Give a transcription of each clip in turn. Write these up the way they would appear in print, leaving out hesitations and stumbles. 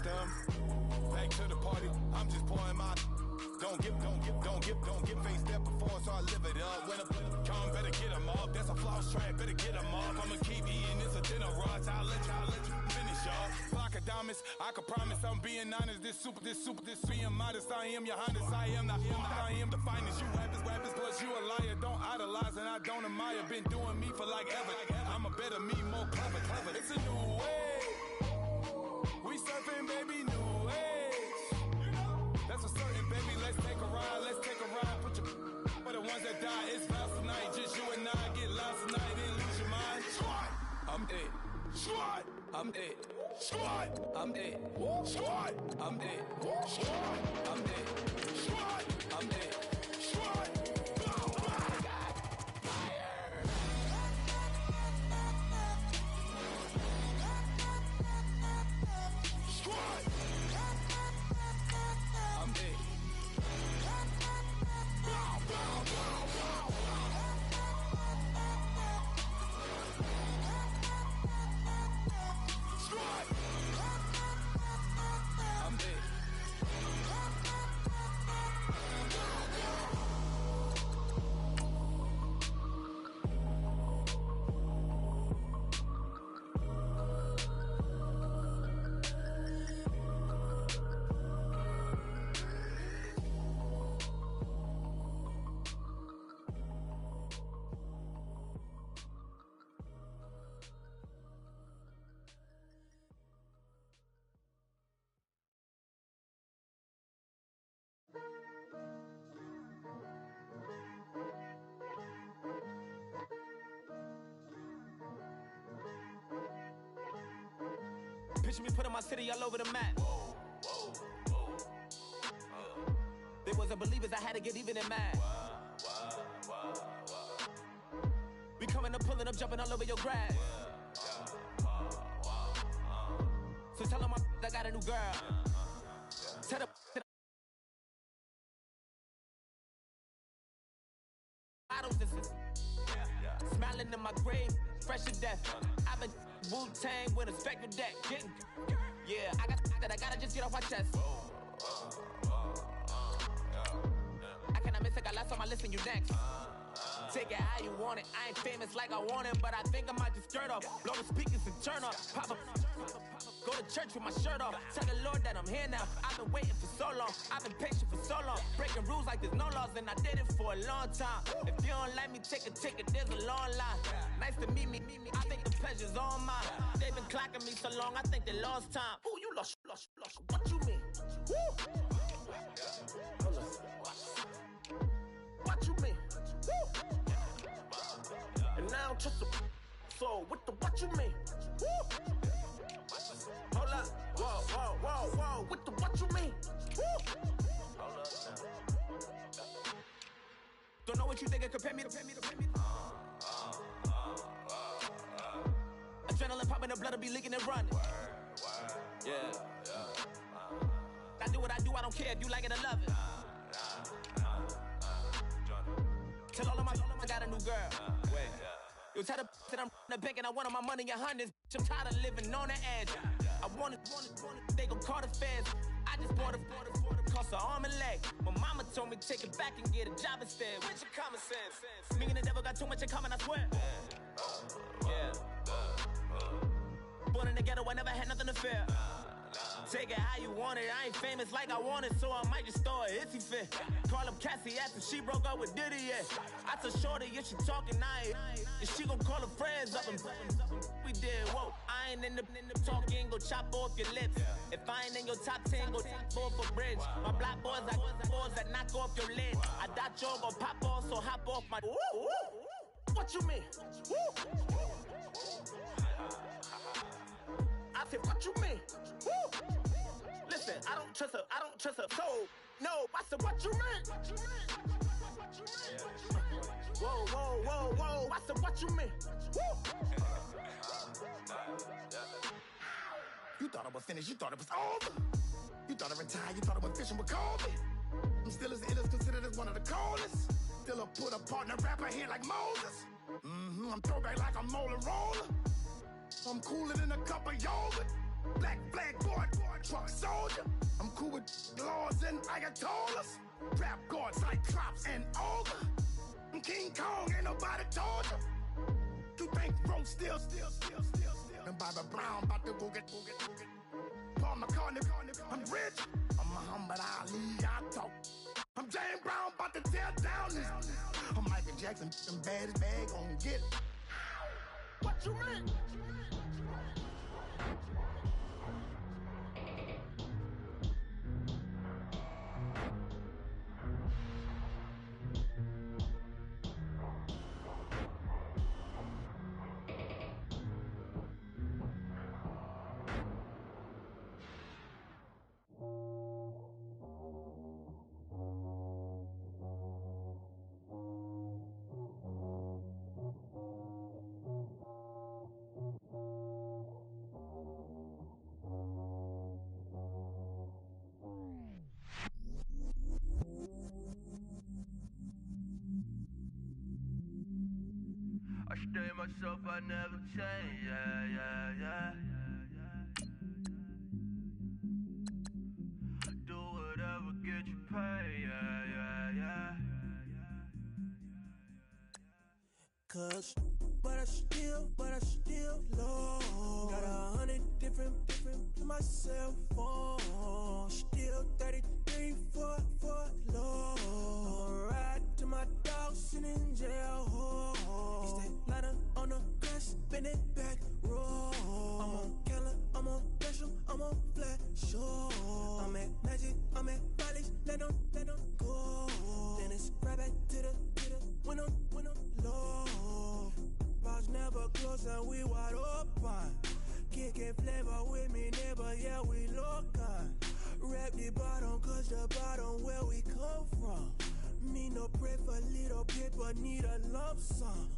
system. Back to the party, I'm just pouring my. Don't get faced that before, so I live it up. When I come, better get them up. That's a floss track, better get them up. I'ma keep eating, it's a dinner rush. I'll let you finish, y'all. Block of diamonds, I can promise I'm being honest. This being modest. I am your highness, I am the finest. You rappers, plus you a liar. Don't idolize and I don't admire. Been doing me for like ever. I'm a better me, more clever. It's a new way. We surfing, baby, new age. That's a certain, baby. Let's take a ride. Put your for the ones that die. It's vows tonight. Just you and I get lost tonight. Then lose your mind. I'm it. I'm it. I'm it. I'm it. I'm it. I'm it. Picture me putting my city all over the map. They wasn't believers, I had to get even and mad. We coming up, pulling up, jumping all over your grass. So tell them I got a new girl. Tell them smiling in my grave, fresh to death. I've been Wu-Tang with a spectral deck. Yeah, I gotta just get off my chest. I cannot miss it, got last on my list and you next. Take it how you want it. I ain't famous like I want it, but I think I might just skirt off. Blow the speakers and turn up. Pop up. Go to church with my shirt off. Tell the Lord that I'm here now. I've been waiting for so long. I've been patient for so long. Breaking rules like there's no laws, and I did it for a long time. If you don't like me, take a ticket. There's a long line. Nice to meet me. I think the pleasure's all mine. They've been clocking me so long, I think they lost time. Ooh, you lost. What you mean? Woo. What you mean? Woo. And now just a so with the what you mean? Woo. Hold up, whoa, with the what you mean? Woo. Hold up now. Don't know what you think, compare me to. Adrenaline popping, the blood will be leaking and running. Yeah. I do what I do, I don't care if you like it or love it. Tell all of my I got a new girl. Wait. You tell the that I'm in the bank and I want my money in hundreds. I'm tired of living on the edge. I want it, they gon' call the feds. I just bought a cost an arm and leg. My mama told me take it back and get a job instead. Where's your common sense? Me and the devil got too much in common, I swear. Yeah. Born in the ghetto, I never had nothing to fear. Take it how you want it, I ain't famous like I want it, so I might just throw a hissy fit. Call up Cassie after she broke up with Diddy, yeah. I told Shorty if she talking, and she gon' call her friends up and we did, whoa. I ain't in the talking, go chop off your lips. If I ain't in your top 10, go top 4 for bridge. My black boys like boys that knock off your lid. I thought y'all gon' pop off, so hop off my. What you mean? I said, what you mean? Listen, I don't trust her. So, no, I said, what you mean? Whoa, I said, what you mean? You thought I was finished, you thought it was over. You thought I retired, you thought I was fishing with Kobe. I'm still as ill as considered as one of the coldest. Still a put a partner rapper here like Moses. I'm throwback like a molar roller. I'm cooler than a cup of yogurt. Black flag board, truck monsters and ayatollahs. Rap god, cyclops, and ogre. I'm King Kong, ain't nobody told you. You think Rome still. And Bobby Brown about to go get. Paul McCartney, I'm rich. I'm Muhammad Ali, I talk. I'm James Brown, about to tear down this. I'm Michael Jackson, them baddest bag gon' get it. What you mean? I stay myself, I never change, yeah. Do whatever, get you paid, yeah. Cause, but I still low. Got 100 different to my cell phone. Still 33 for low. I'ma ride to my dog sitting in jail. It's that ladder on the grass, spin it back, roll. I'm on Keller, I'm on Gresham, I'm on Flat Shore. I'm at Magic, I'm at Valley's, let them go. Then it's right back to the when I'm low. Bars never close and we wide open. Kicking flavor with me, neighbor, yeah, we local. Rap the bottom, cause the bottom where we come from. Me no pray for little paper, need a lump sum.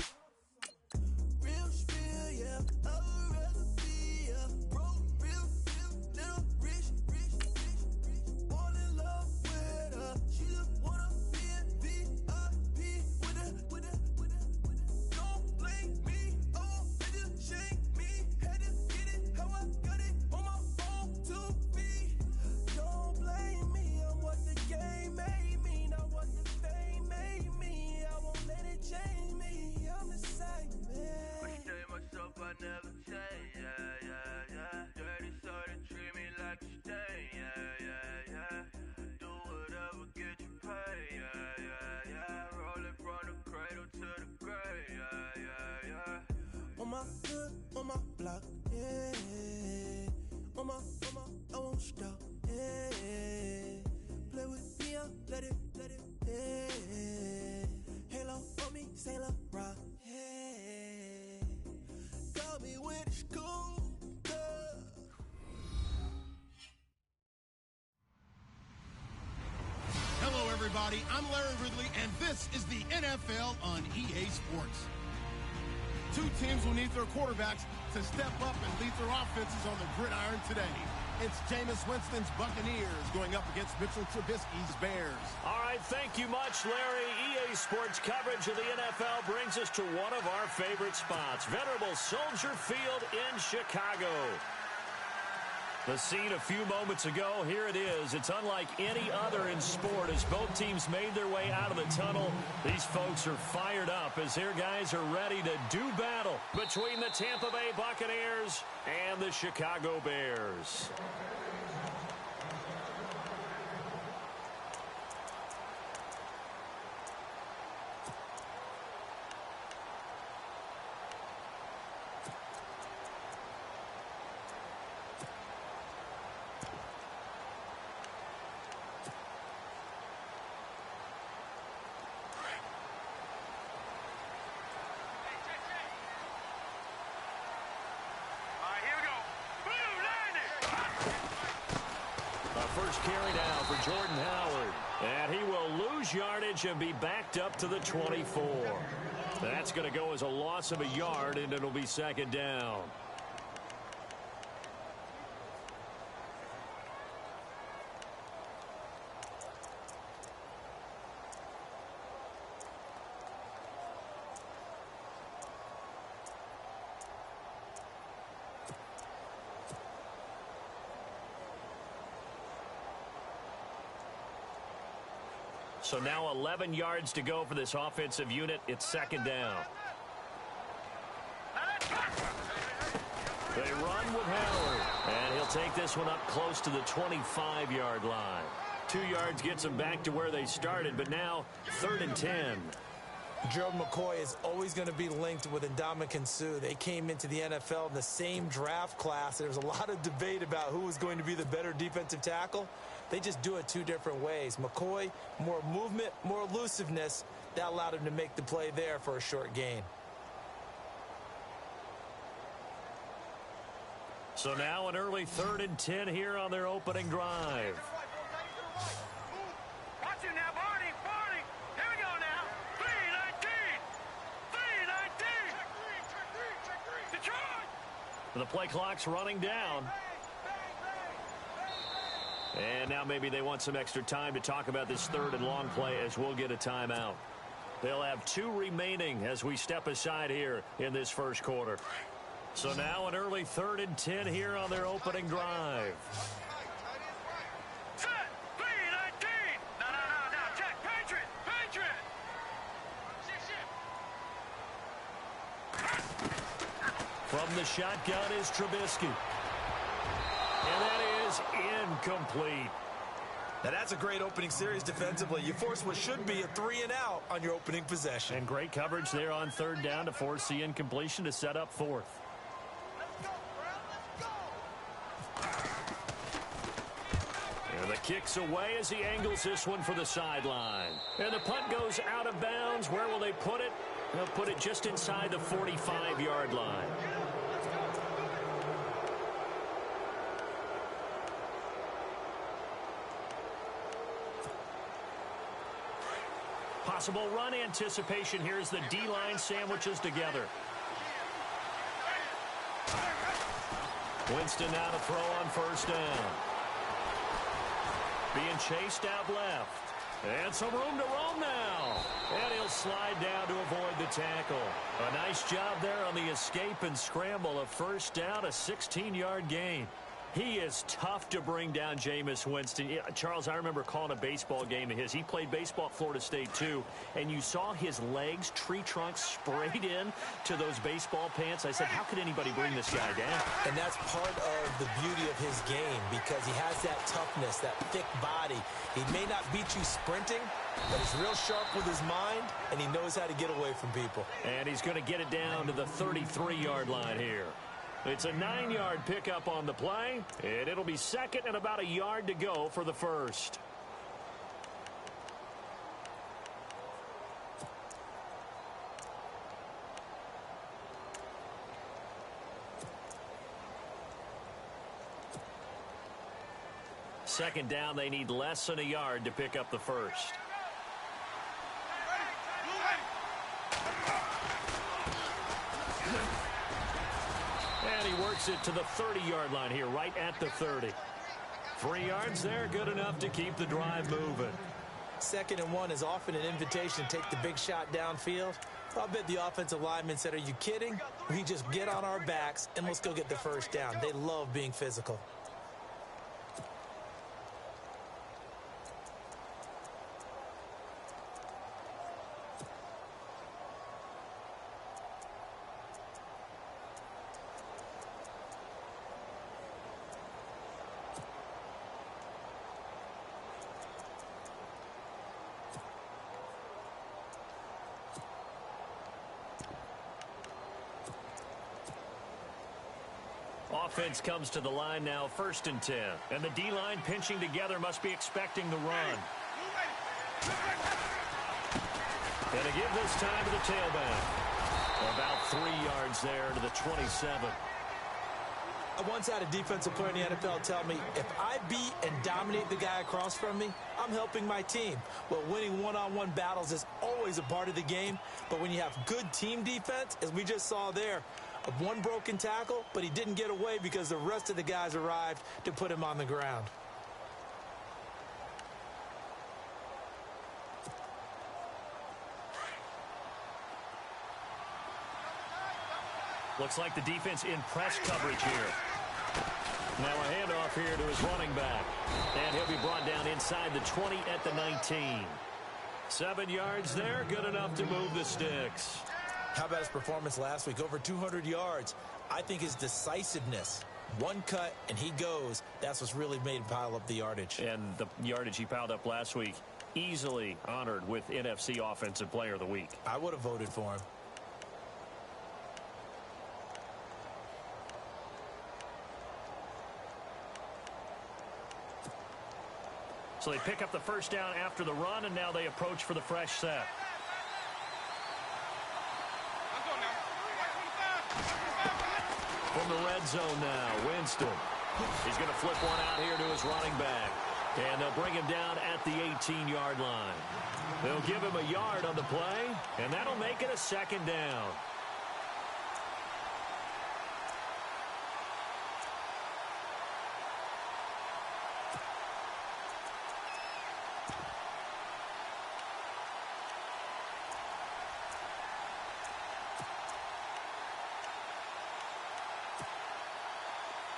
Real spill, yeah, I would rather be a broke, real, little rich. All in love with her, she just wanna be in VIP with her. Don't blame me, oh, they just shame me. Had to get it, how I got it, on my phone to be. Don't blame me, I'm what the game made me, not what the fame made me. I won't let it change me, I'm the same man. I stay myself, I never change, yeah. Dirty sorta treat me like a stain, yeah. Do whatever, get you paid, yeah. Rolling from the cradle to the grave, yeah. On my hood, on my block, yeah. On my, I won't stop, yeah. Play with me, let it, yeah. Halo on me, Sailor Rock, yeah. Got me with the school, Hello, everybody. I'm Larry Ridley, and this is the NFL on EA Sports. Two teams will need their quarterbacks to step up and lead their offenses on the gridiron today. It's Jameis Winston's Buccaneers going up against Mitchell Trubisky's Bears. All right, thank you much, Larry. EA Sports coverage of the NFL brings us to one of our favorite spots, venerable Soldier Field in Chicago. The scene a few moments ago, here it is. It's unlike any other in sport as both teams made their way out of the tunnel. These folks are fired up as their guys are ready to do battle between the Tampa Bay Buccaneers and the Chicago Bears. First carry now for Jordan Howard. And he will lose yardage and be backed up to the 24. That's going to go as a loss of a yard, and it'll be second down. So now 11 yards to go for this offensive unit. It's second down. They run with Howard. And he'll take this one up close to the 25-yard line. 2 yards gets them back to where they started, but now 3rd and 10. Gerald McCoy is always going to be linked with Ndamukong Suh. They came into the NFL in the same draft class. There's a lot of debate about who was going to be the better defensive tackle. They just do it 2 different ways. McCoy, more movement, more elusiveness. That allowed him to make the play there for a short gain. So now an early 3rd and 10 here on their opening drive. Watch it now, Barney. Here we go now. 3-19. Detroit. The play clock's running down. And now maybe they want some extra time to talk about this 3rd and long play as we'll get a timeout. They'll have 2 remaining as we step aside here in this first quarter. So now an early 3rd and 10 here on their opening drive. Set. 3-19. No. Check. Patriot. From the shotgun is Trubisky. And that is incomplete. Now that's a great opening series defensively. You force what should be a 3-and-out on your opening possession. And great coverage there on 3rd down to force the incompletion to set up 4th. And the kick's away as he angles this one for the sideline. And the punt goes out of bounds. Where will they put it? They'll put it just inside the 45-yard line. Possible run anticipation here as the D-line sandwiches together. Winston now to throw on 1st down. Being chased out left. And some room to roam now. And he'll slide down to avoid the tackle. A nice job there on the escape and scramble. A 1st down, a 16-yard gain. He is tough to bring down, Jameis Winston. Yeah, Charles, I remember calling a baseball game of his. He played baseball at Florida State, too. And you saw his legs, tree trunks sprayed in to those baseball pants. I said, how could anybody bring this guy down? And that's part of the beauty of his game because he has that toughness, that thick body. He may not beat you sprinting, but he's real sharp with his mind, and he knows how to get away from people. And he's going to get it down to the 33-yard line here. It's a 9-yard pickup on the play, and it'll be 2nd and about a yard to go for the 1st. Second down, they need less than a yard to pick up the 1st. And he works it to the 30-yard line here, right at the 30. 3 yards there, good enough to keep the drive moving. 2nd and 1 is often an invitation to take the big shot downfield. I'll bet the offensive lineman said, are you kidding? We just get on our backs and let's go get the 1st down. They love being physical. Offense comes to the line now, 1st and 10. And the D-line pinching together must be expecting the run. And to give this time to the tailback. About 3 yards there to the 27. I once had a defensive player in the NFL tell me, if I beat and dominate the guy across from me, I'm helping my team. Well, winning one-on-one battles is always a part of the game, but when you have good team defense, as we just saw there, one broken tackle, but he didn't get away because the rest of the guys arrived to put him on the ground. Looks like the defense in press coverage here. Now a handoff here to his running back. And he'll be brought down inside the 20 at the 19. 7 yards there, good enough to move the sticks. How about his performance last week? Over 200 yards. I think his decisiveness, one cut and he goes, that's what's really made him pile up the yardage. And the yardage he piled up last week, easily honored with NFC Offensive Player of the Week. I would have voted for him. So they pick up the first down after the run, and now they approach for the fresh set. From the red zone now, Winston. He's going to flip one out here to his running back. And they'll bring him down at the 18-yard line. They'll give him a yard on the play, and that'll make it a second down.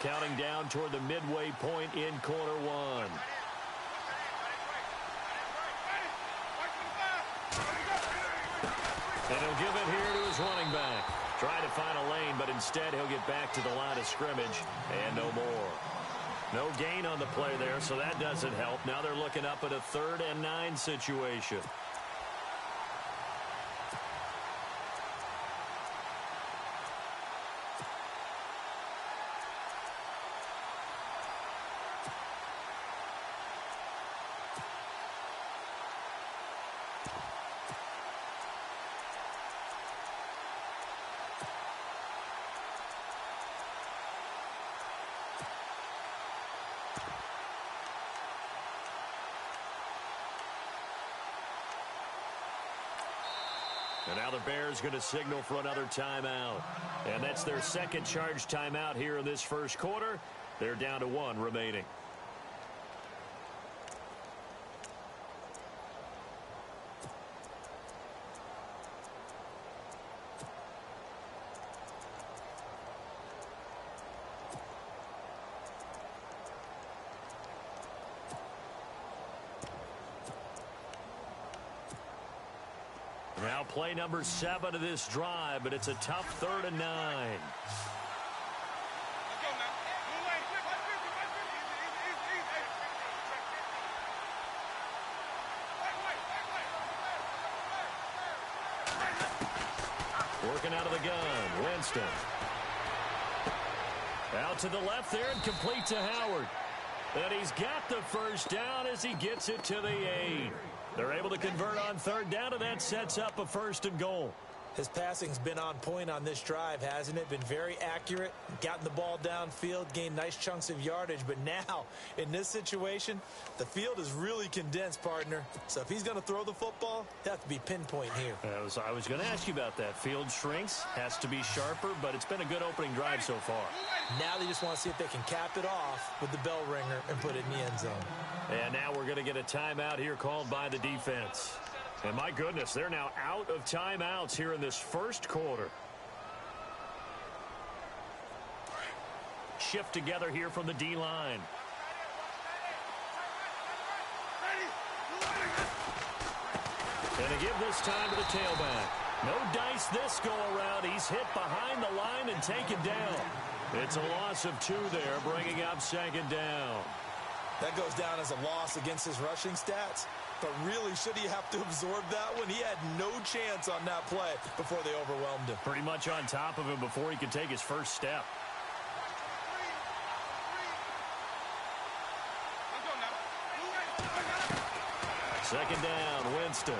Counting down toward the midway point in quarter one. And he'll give it here to his running back. Try to find a lane, but instead he'll get back to the line of scrimmage and no more. No gain on the play there, so that doesn't help. Now they're looking up at a 3rd and 9 situation. And now the Bears going to signal for another timeout. And that's their second charge timeout here in this first quarter. They're down to 1 remaining. Now play number 7 of this drive, but it's a tough 3rd and 9. Working out of the gun, Winston. Out to the left there and complete to Howard. And he's got the first down as he gets it to the 8. They're able to convert on 3rd down, and that sets up a 1st and goal. His passing's been on point on this drive, hasn't it? Been very accurate, gotten the ball downfield, gained nice chunks of yardage. But now, in this situation, the field is really condensed, partner. So if he's going to throw the football, it has to be pinpoint here. I was going to ask you about that. Field shrinks, has to be sharper, but it's been a good opening drive so far. Now they just want to see if they can cap it off with the bell ringer and put it in the end zone. And now we're going to get a timeout here called by the defense. And my goodness, they're now out of timeouts here in this first quarter. Shift together here from the D-line. And a give this time to the tailback. No dice this go-around. He's hit behind the line and taken down. It's a loss of 2 there, bringing up 2nd down. That goes down as a loss against his rushing stats. But really, should he have to absorb that one? He had no chance on that play before they overwhelmed him. Pretty much on top of him before he could take his first step. Second down, Winston.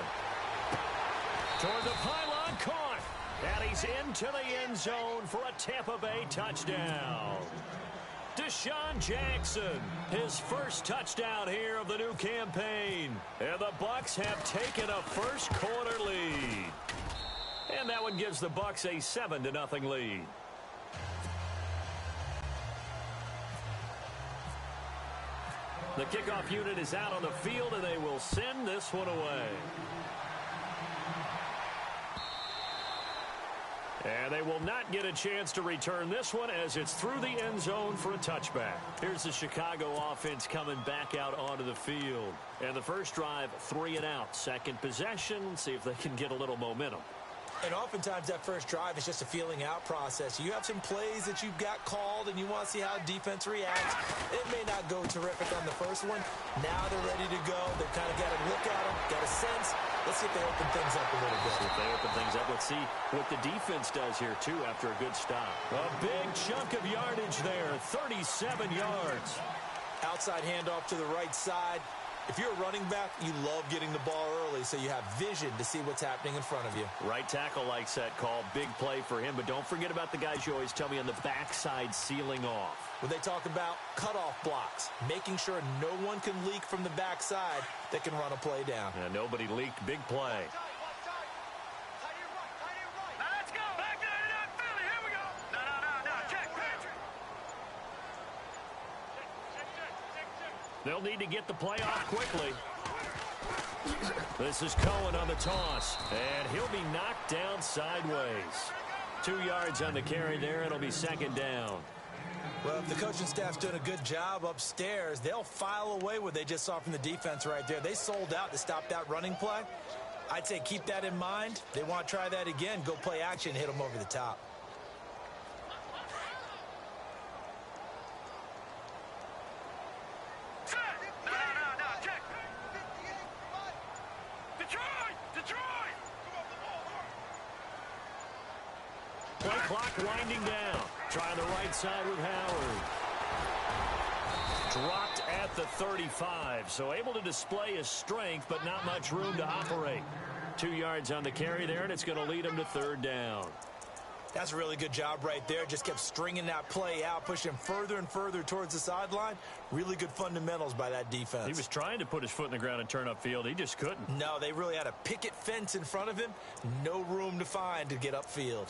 Toward the pylon, caught. And he's into the end zone for a Tampa Bay touchdown. Deshaun Jackson, his first touchdown here of the new campaign. And the Bucs have taken a first quarter lead. And that one gives the Bucs a 7-0 lead. The kickoff unit is out on the field, and they will send this one away. And they will not get a chance to return this one as it's through the end zone for a touchback. Here's the Chicago offense coming back out onto the field. And the first drive, 3 and out. Second possession, see if they can get a little momentum. And oftentimes that first drive is just a feeling out process. You have some plays that you've got called and you want to see how defense reacts. It may not go terrific on the first one. Now they're ready to go. They've kind of got a look at them, got a sense. Let's see if they open things up a little bit. See if they open things up. Let's see what the defense does here, too, after a good stop. A big chunk of yardage there, 37 yards. Outside handoff to the right side. If you're a running back, you love getting the ball early so you have vision to see what's happening in front of you. Right tackle likes that call. Big play for him. But don't forget about the guys you always tell me on the backside sealing off. When they talk about cutoff blocks, making sure no one can leak from the backside that can run a play down. Yeah, nobody leaked. Big play. They'll need to get the play off quickly. This is Cohen on the toss, and he'll be knocked down sideways. 2 yards on the carry there. It'll be second down. Well, if the coaching staff's doing a good job upstairs, they'll file away what they just saw from the defense right there. They sold out to stop that running play. I'd say keep that in mind. They want to try that again. Go play action, hit them over the top. Play clock winding down. Trying the right side with Howard. Dropped at the 35, so able to display his strength, but not much room to operate. 2 yards on the carry there, and it's going to lead him to third down. That's a really good job right there. Just kept stringing that play out, pushing further and further towards the sideline. Really good fundamentals by that defense. He was trying to put his foot in the ground and turn upfield. He just couldn't. No, they really had a picket fence in front of him. No room to find to get upfield.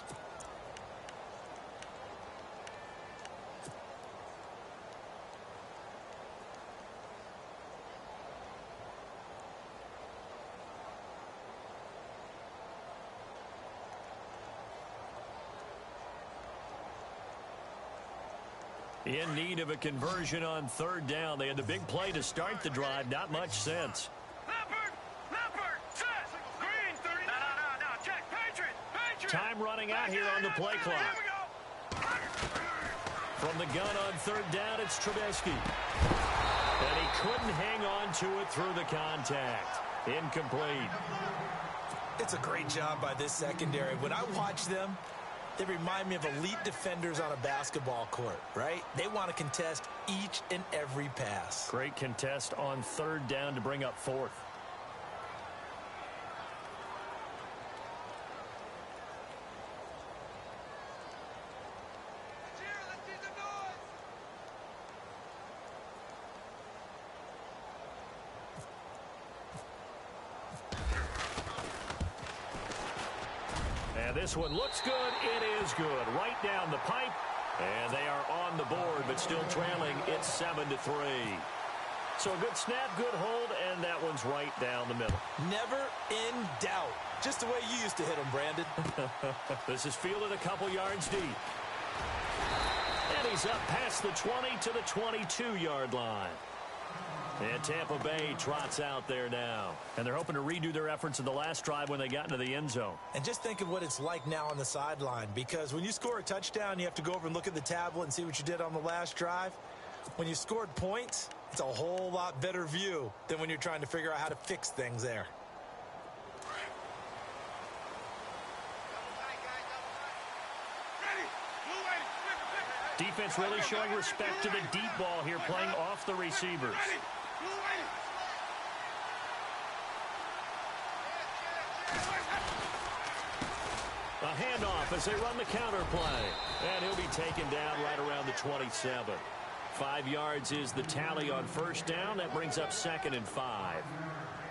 In need of a conversion on third down. They had the big play to start the drive. Not much sense. Time running out here on the play clock. From the gun on third down, it's Trubisky. And he couldn't hang on to it through the contact. Incomplete. It's a great job by this secondary. When I watch them, they remind me of elite defenders on a basketball court, right? They want to contest each and every pass. Great contest on third down to bring up fourth. This one looks good. It is good. Right down the pipe. And they are on the board, but still trailing. It's 7-3. So a good snap, good hold, and that one's right down the middle. Never in doubt. Just the way you used to hit them, Brandon. This is fielded a couple yards deep. And he's up past the 20 to the 22-yard line. And Tampa Bay trots out there now. And they're hoping to redo their efforts in the last drive when they got into the end zone. And just think of what it's like now on the sideline. Because when you score a touchdown, you have to go over and look at the tablet and see what you did on the last drive. When you scored points, it's a whole lot better view than when you're trying to figure out how to fix things there. Defense really showing respect to the deep ball here, playing off the receivers. A handoff as they run the counter play. And he'll be taken down right around the 27. 5 yards is the tally on first down. That brings up 2nd and 5.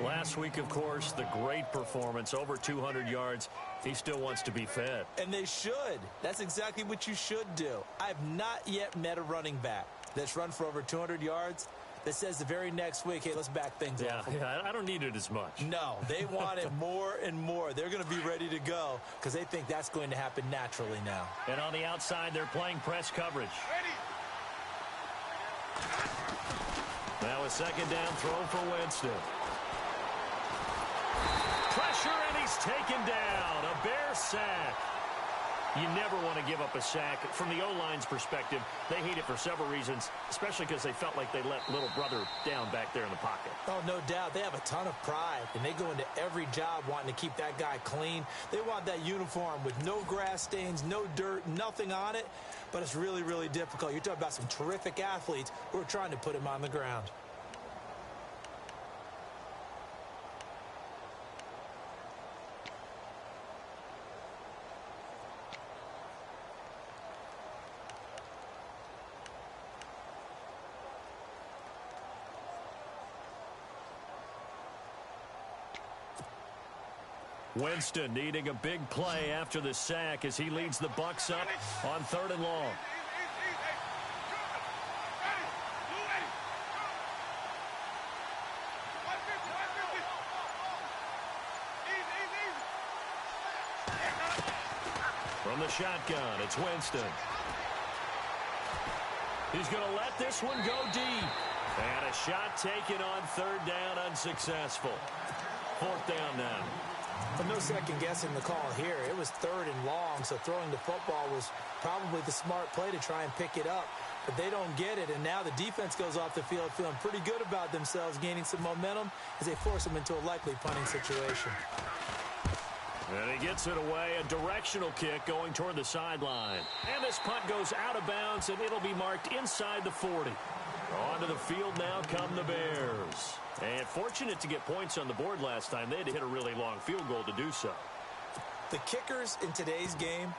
Last week, of course, the great performance, over 200 yards. He still wants to be fed. And they should. That's exactly what you should do. I have not yet met a running back that's run for over 200 yards that says the very next week, hey, let's back things off. Yeah, I don't need it as much. No, they want it more and more. They're going to be ready to go because they think that's going to happen naturally now. And on the outside, they're playing press coverage. Now a second down throw for Winston. Pressure, and he's taken down. A Bear sack. You never want to give up a sack. From the O-line's perspective, they hate it for several reasons, especially because they felt like they let little brother down back there in the pocket. Oh, no doubt. They have a ton of pride, and they go into every job wanting to keep that guy clean. They want that uniform with no grass stains, no dirt, nothing on it, but it's really, really difficult. You're talking about some terrific athletes who are trying to put him on the ground. Winston needing a big play after the sack as he leads the Bucs up on 3rd and long. From the shotgun, it's Winston. He's going to let this one go deep. And a shot taken on 3rd down, unsuccessful. 4th down now. But no second guessing the call here. It was 3rd and long, so throwing the football was probably the smart play to try and pick it up. But they don't get it, and now the defense goes off the field feeling pretty good about themselves, gaining some momentum as they force them into a likely punting situation. And he gets it away, a directional kick going toward the sideline. And this punt goes out of bounds, and it'll be marked inside the 40. Onto the field now come the Bears. And fortunate to get points on the board last time. They had to hit a really long field goal to do so. The kickers in today's game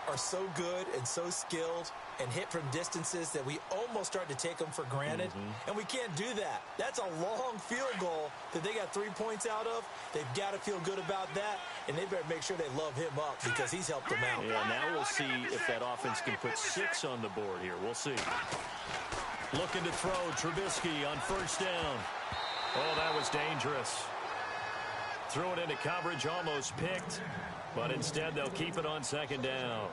are so good and so skilled and hit from distances that we almost start to take them for granted. And we can't do that. That's a long field goal that they got 3 points out of. They've got to feel good about that, and they better make sure they love him up because he's helped them out. Yeah, now we'll see if that offense can put 6 on the board here. We'll see. Looking to throw, Trubisky on 1st down. Oh, that was dangerous. Threw it into coverage, almost picked, but instead they'll keep it on 2nd down.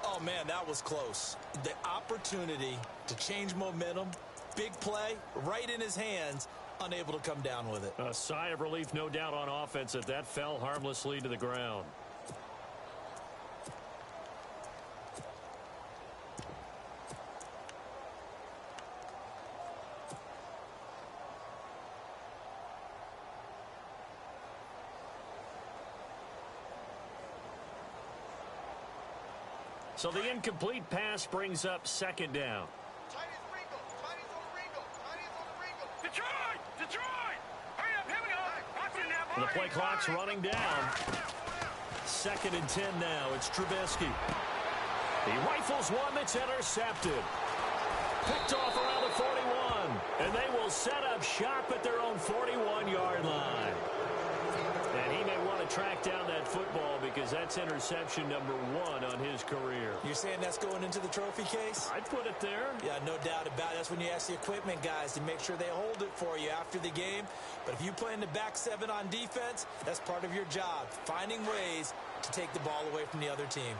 Oh, man, that was close. The opportunity to change momentum, big play, right in his hands, unable to come down with it. A sigh of relief, no doubt, on offense that fell harmlessly to the ground. So the incomplete pass brings up 2nd down. The play clock's running down. 2nd and 10 now. It's Trubisky. He rifles one that's intercepted. Picked off around the 41. And they will set up shop at their own 41-yard line. And he may want to track down that football because that's interception number 1 on his career. You're saying that's going into the trophy case? I'd put it there. Yeah, no doubt about it. That's when you ask the equipment guys to make sure they hold it for you after the game. But if you play in the back 7 on defense, that's part of your job, finding ways to take the ball away from the other team.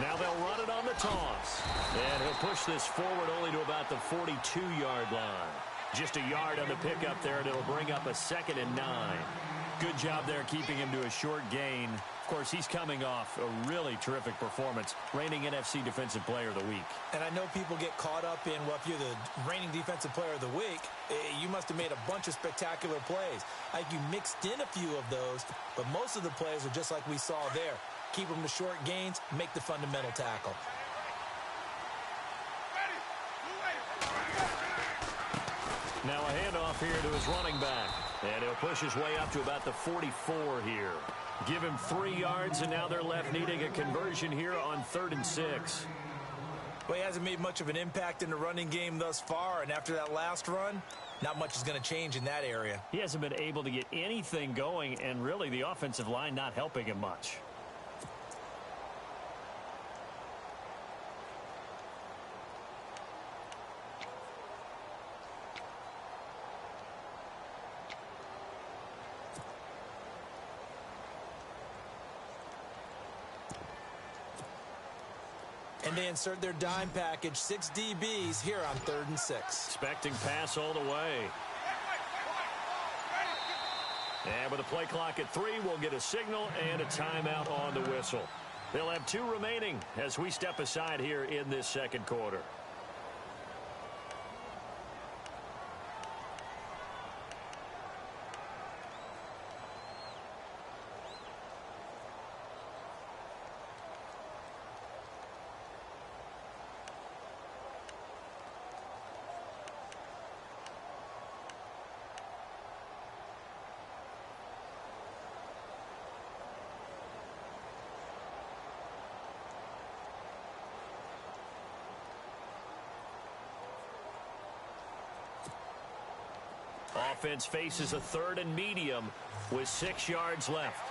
Now they'll run it on the toss. And he'll push this forward only to about the 42-yard line. Just a yard on the pickup there, and it'll bring up a 2nd and 9. Good job there keeping him to a short gain. Of course, he's coming off a really terrific performance, reigning NFC Defensive Player of the Week. And I know people get caught up in, well, if you're the reigning Defensive Player of the Week, you must have made a bunch of spectacular plays. I think you mixed in a few of those, but most of the plays are just like we saw there. Keep them to short gains, make the fundamental tackle. Now a handoff here to his running back. And he'll push his way up to about the 44 here. Give him 3 yards, and now they're left needing a conversion here on 3rd and 6. Well, he hasn't made much of an impact in the running game thus far, and after that last run, not much is going to change in that area. He hasn't been able to get anything going, and really the offensive line not helping him much. And they insert their dime package, 6 DBs here on 3rd and 6. Expecting pass all the way. And with a play clock at 3, we'll get a signal and a timeout on the whistle. They'll have 2 remaining as we step aside here in this second quarter. Offense faces a 3rd and medium with 6 yards left.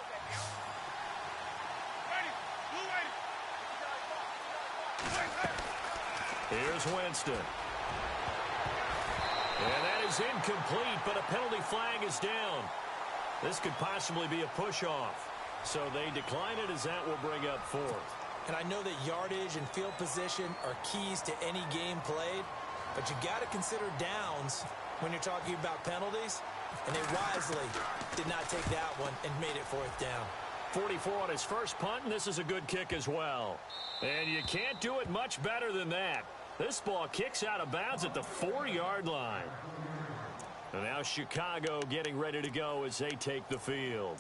Here's Winston. And that is incomplete, but a penalty flag is down. This could possibly be a push-off. So they decline it as that will bring up 4th. And I know that yardage and field position are keys to any game played, but you got to consider downs when you're talking about penalties, and they wisely did not take that one and made it 4th down. 44 on his first punt, and this is a good kick as well. And you can't do it much better than that. This ball kicks out of bounds at the 4-yard line. And now Chicago getting ready to go as they take the field.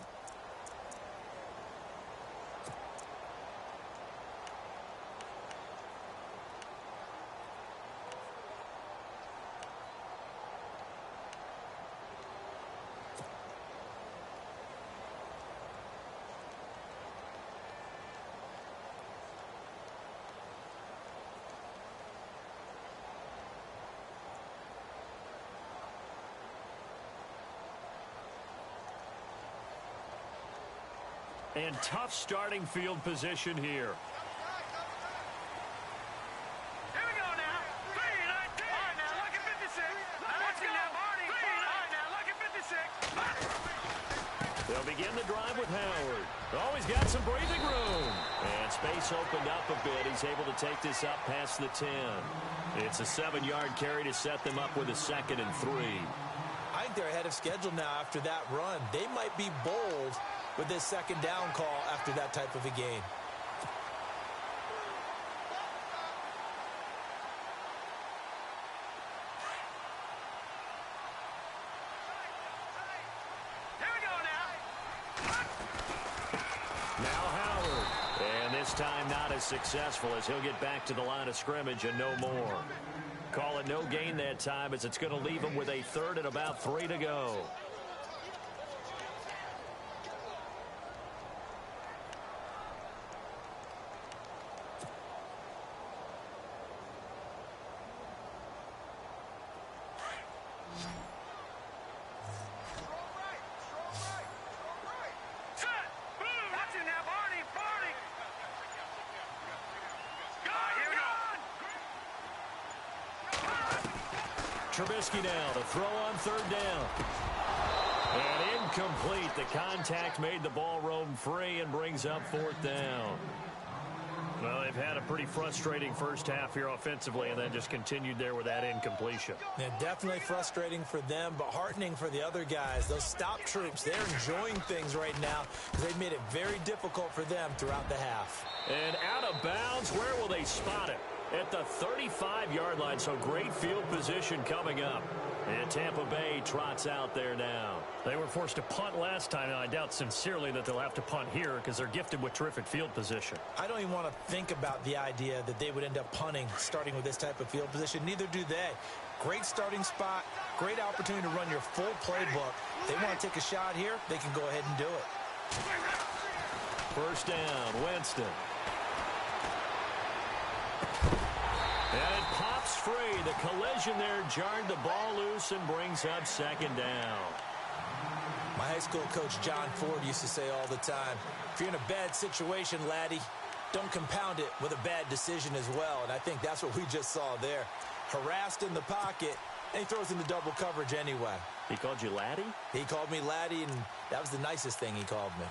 And tough starting field position here. Here we go now. 3-19. All right, now look at 56. Let's go. All right, now look at 56. They'll begin the drive with Howard. Oh, he's got some breathing room. And space opened up a bit. He's able to take this up past the 10. It's a 7-yard carry to set them up with a 2nd and 3. I think they're ahead of schedule now after that run. They might be bold with this 2nd down call after that type of a game. Here we go now. Now Howard. And this time not as successful as he'll get back to the line of scrimmage and no more. Call it no gain that time as it's going to leave him with a 3rd and about 3 to go. Trubisky now to throw on 3rd down. And incomplete. The contact made the ball roam free and brings up 4th down. Well, they've had a pretty frustrating first half here offensively and then just continued there with that incompletion. Yeah, definitely frustrating for them, but heartening for the other guys. Those stop troops, they're enjoying things right now because they've made it very difficult for them throughout the half. And out of bounds, where will they spot it? At the 35-yard line, so great field position coming up. And Tampa Bay trots out there now. They were forced to punt last time, and I doubt sincerely that they'll have to punt here because they're gifted with terrific field position. I don't even want to think about the idea that they would end up punting starting with this type of field position. Neither do they. Great starting spot, great opportunity to run your full playbook. They want to take a shot here, they can go ahead and do it. First down, Winston. And it pops free. The collision there jarred the ball loose and brings up second down. My high school coach, John Ford, used to say all the time, if you're in a bad situation, laddie, don't compound it with a bad decision as well. And I think that's what we just saw there. Harassed in the pocket, and he throws into double coverage anyway. He called you laddie? He called me laddie, and that was the nicest thing he called me.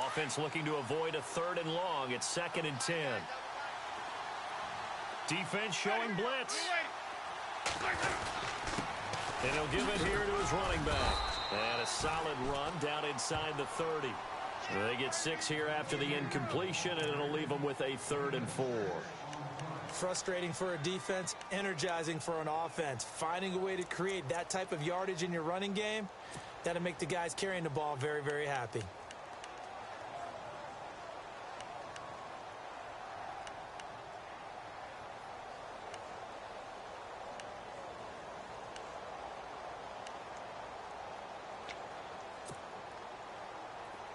Offense looking to avoid a 3rd and long. It's 2nd and 10. Defense showing blitz. And he'll give it here to his running back. And a solid run down inside the 30. They get 6 here after the incompletion, and it'll leave them with a 3rd and 4. Frustrating for a defense, energizing for an offense. Finding a way to create that type of yardage in your running game, that'll make the guys carrying the ball very, very happy.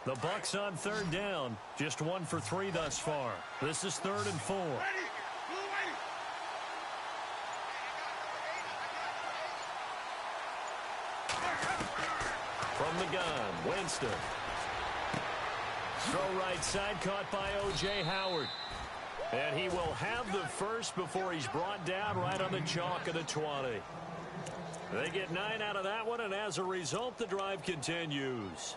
The Bucs on 3rd down. Just 1 for 3 thus far. This is 3rd and 4. From the gun, Winston. Throw right side, caught by O.J. Howard. And he will have the first before he's brought down right on the chalk of the 20. They get 9 out of that one, and as a result, the drive continues.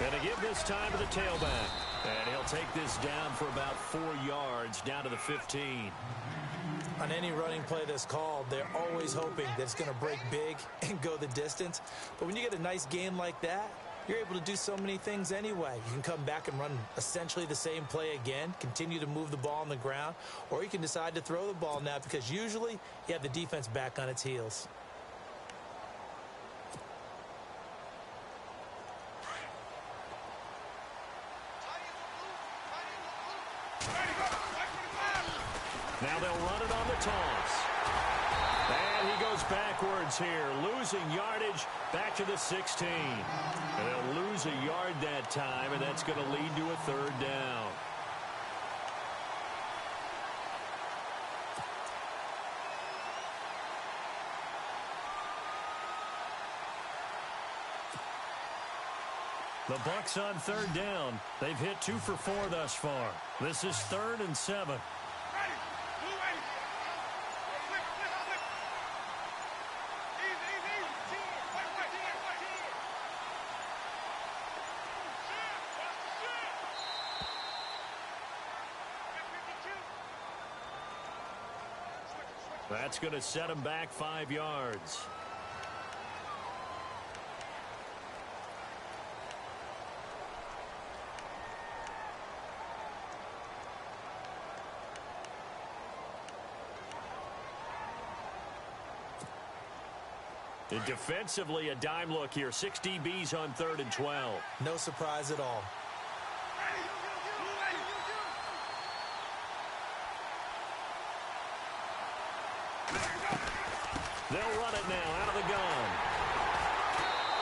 And to give this time to the tailback. And he'll take this down for about 4 yards, down to the 15. On any running play that's called, they're always hoping that it's going to break big and go the distance. But when you get a nice game like that, you're able to do so many things anyway. You can come back and run essentially the same play again, continue to move the ball on the ground, or you can decide to throw the ball now because usually you have the defense back on its heels. Now they'll run it on the toss. And he goes backwards here, losing yardage back to the 16. And they'll lose a yard that time, and that's going to lead to a 3rd down. The Bucs on 3rd down. They've hit 2 for 4 thus far. This is 3rd and 7. That's going to set him back 5 yards. And defensively, a dime look here. 6 DBs on 3rd and 12. No surprise at all. They'll run it now out of the gun.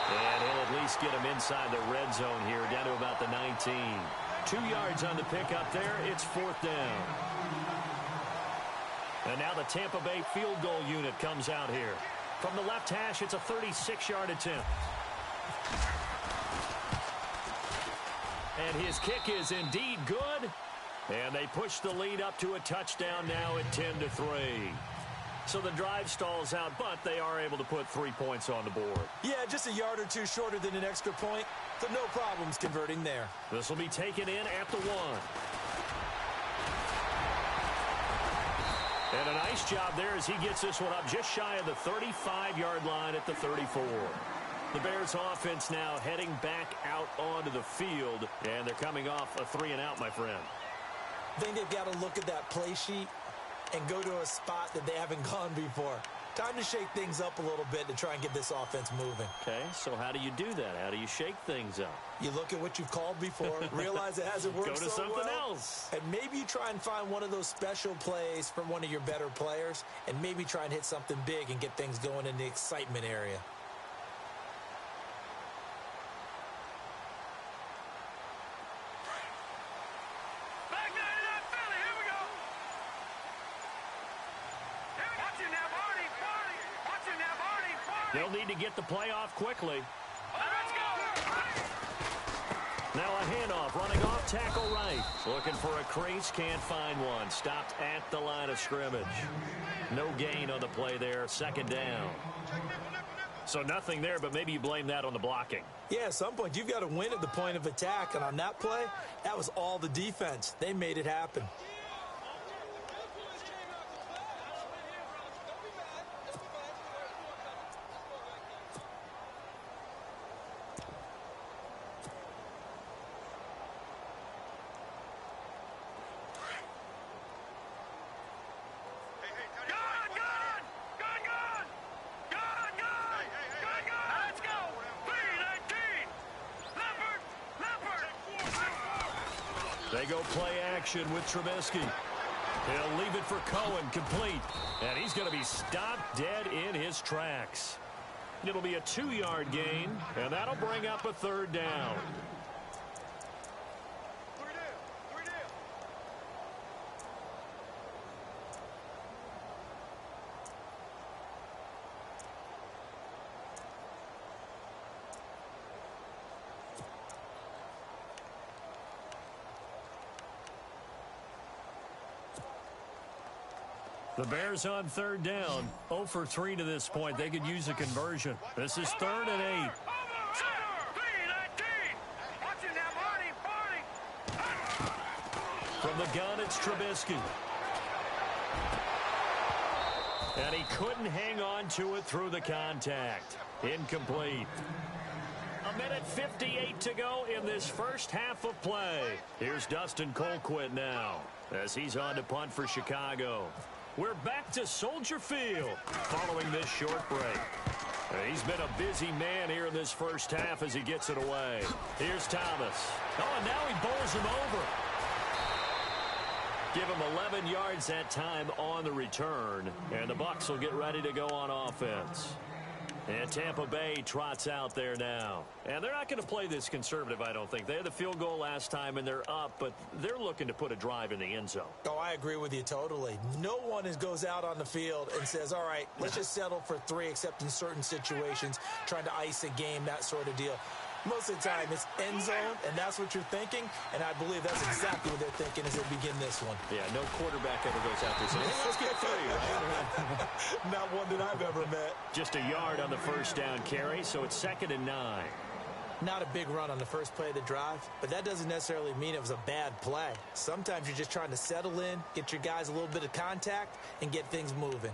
And he'll at least get him inside the red zone here, down to about the 19. 2 yards on the pickup there. It's 4th down. And now the Tampa Bay field goal unit comes out here. From the left hash, it's a 36-yard attempt. And his kick is indeed good. And they push the lead up to a touchdown now at 10-3. So the drive stalls out, but they are able to put 3 points on the board. Yeah, just a yard or two shorter than an extra point, so no problems converting there. This will be taken in at the 1. And a nice job there as he gets this one up just shy of the 35-yard line at the 34. The Bears offense now heading back out onto the field, and they're coming off a 3-and-out, my friend. I think they've got to look at that play sheet and go to a spot that they haven't gone before. Time to shake things up a little bit to try and get this offense moving. Okay, so how do you do that? How do you shake things up? You look at what you've called before, realize it hasn't worked Go to so something well, else. and maybe you try and find one of those special plays from one of your better players, and maybe try and hit something big and get things going in the excitement area. They'll need to get the play off quickly. Now a handoff, running off tackle right. Looking for a crease, can't find one. Stopped at the line of scrimmage. No gain on the play there, second down. So nothing there, but maybe you blame that on the blocking. Yeah, at some point, you've got to win at the point of attack. And on that play, that was all the defense. They made it happen. They go play action with Trubisky. He'll leave it for Cohen, complete. And he's going to be stopped dead in his tracks. It'll be a 2-yard gain, and that'll bring up a third down. The Bears on third down, 0 for 3 to this point. They could use a conversion. This is 3rd and 8. From the gun, it's Trubisky. And he couldn't hang on to it through the contact. Incomplete. 1:58 to go in this first half of play. Here's Dustin Colquitt now as he's on to punt for Chicago. We're back to Soldier Field following this short break. He's been a busy man here in this first half as he gets it away. Here's Thomas. Oh, and now he bowls him over. Give him 11 yards that time on the return, and the Bucs will get ready to go on offense. And Tampa Bay trots out there now. And they're not going to play this conservative, I don't think. They had the field goal last time, and they're up, but they're looking to put a drive in the end zone. Oh, I agree with you totally. No one goes out on the field and says, all right, let's just settle for 3, except in certain situations, trying to ice a game, that sort of deal. Most of the time, it's end zone, and that's what you're thinking, and I believe that's exactly what they're thinking as they begin this one. Yeah, no quarterback ever goes out there saying, hey, let's get 3, right? Not one that I've ever met. Just a yard on the first down carry, so it's 2nd and 9. Not a big run on the first play of the drive, but that doesn't necessarily mean it was a bad play. Sometimes you're just trying to settle in, get your guys a little bit of contact, and get things moving.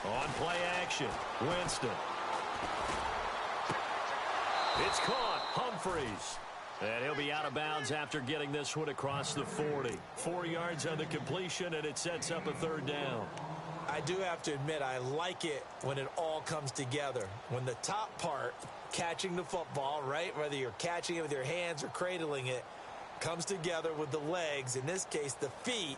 On play action, Winston. It's caught, Humphreys. And he'll be out of bounds after getting this one across the 40. 4 yards on the completion, and it sets up a 3rd down. I do have to admit, I like it when it all comes together. When the top part, catching the football, right, whether you're catching it with your hands or cradling it, comes together with the legs, in this case the feet,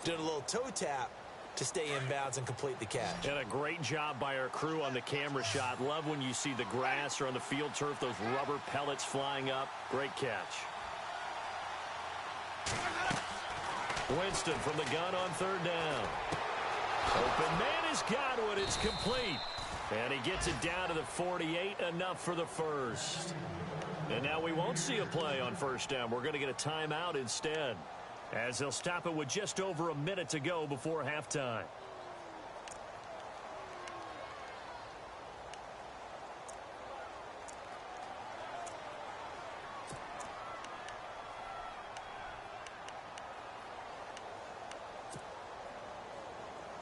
doing a little toe tap to stay in bounds and complete the catch. And a great job by our crew on the camera shot. Love when you see the grass or on the field turf, those rubber pellets flying up. Great catch. Winston from the gun on 3rd down. Open man has got one. It's complete. And he gets it down to the 48, enough for the first. And now we won't see a play on 1st down. We're going to get a timeout instead, as they'll stop it with just over a minute to go before halftime.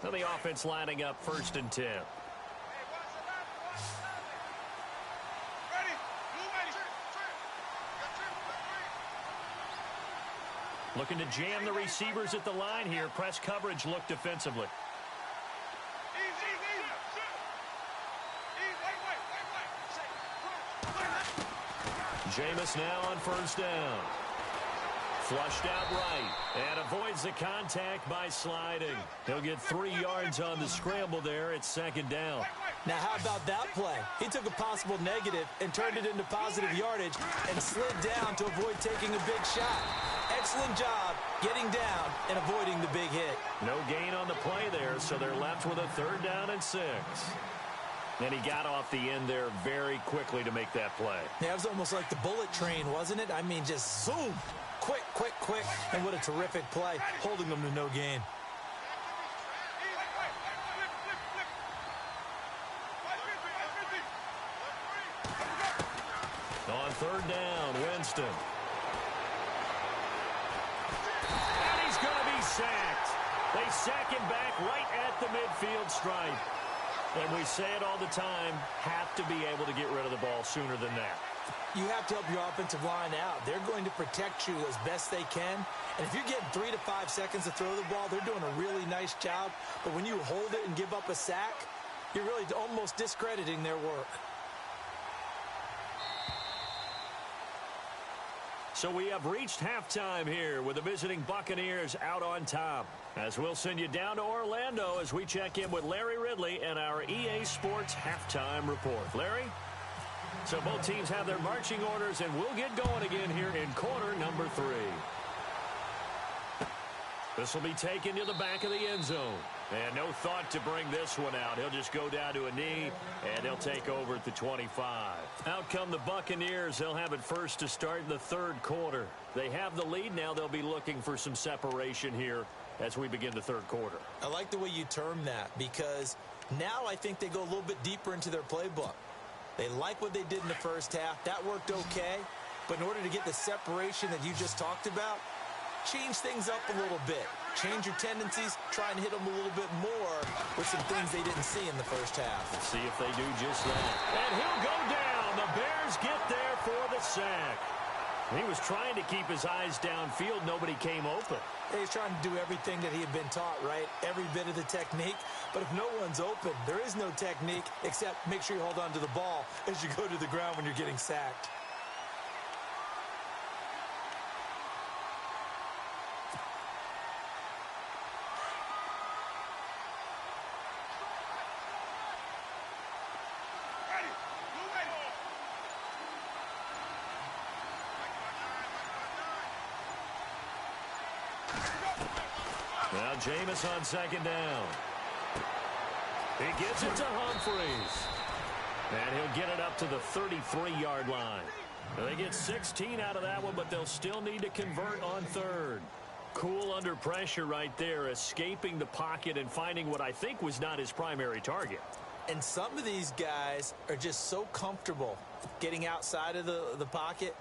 And the offense lining up 1st and 10. Looking to jam the receivers at the line here. Press coverage look defensively. Jameis now on 1st down. Flushed out right and avoids the contact by sliding. He'll get 3 yards on the scramble there at 2nd down. Now, how about that play? He took a possible negative and turned it into positive yardage and slid down to avoid taking a big shot. Excellent job getting down and avoiding the big hit. No gain on the play there, so they're left with a 3rd down and 6. And he got off the end there very quickly to make that play. Yeah, it was almost like the bullet train, wasn't it? I mean, just zoom. Quick, quick, quick. And what a terrific play, holding them to no gain. On 3rd down, Winston. And he's going to be sacked. They sack him back right at the midfield stripe. And we say it all the time, have to be able to get rid of the ball sooner than that. You have to help your offensive line out. They're going to protect you as best they can. And if you're getting 3 to 5 seconds to throw the ball, they're doing a really nice job. But when you hold it and give up a sack, you're really almost discrediting their work. So we have reached halftime here with the visiting Buccaneers out on top. As we'll send you down to Orlando as we check in with Larry Ridley and our EA Sports Halftime Report. Larry? So both teams have their marching orders, and we'll get going again here in quarter number 3. This will be taken to the back of the end zone. And no thought to bring this one out. He'll just go down to a knee, and they'll take over at the 25. Out come the Buccaneers. They'll have it first to start in the 3rd quarter. They have the lead now. They'll be looking for some separation here as we begin the 3rd quarter. I like the way you term that, because now I think they go a little bit deeper into their playbook. They like what they did in the first half. That worked okay. But in order to get the separation that you just talked about, change things up a little bit. Change your tendencies. Try and hit them a little bit more with some things they didn't see in the first half. Let's see if they do just that. And he'll go down. The Bears get there for the sack. He was trying to keep his eyes downfield. Nobody came open. He's trying to do everything that he had been taught, right? Every bit of the technique. But if no one's open, there is no technique except make sure you hold on to the ball as you go to the ground when you're getting sacked. Now Jameis on 2nd down. He gets it to Humphries. And he'll get it up to the 33-yard line. Now they get 16 out of that one, but they'll still need to convert on 3rd. Cool under pressure right there, escaping the pocket and finding what I think was not his primary target. And some of these guys are just so comfortable getting outside of the pocket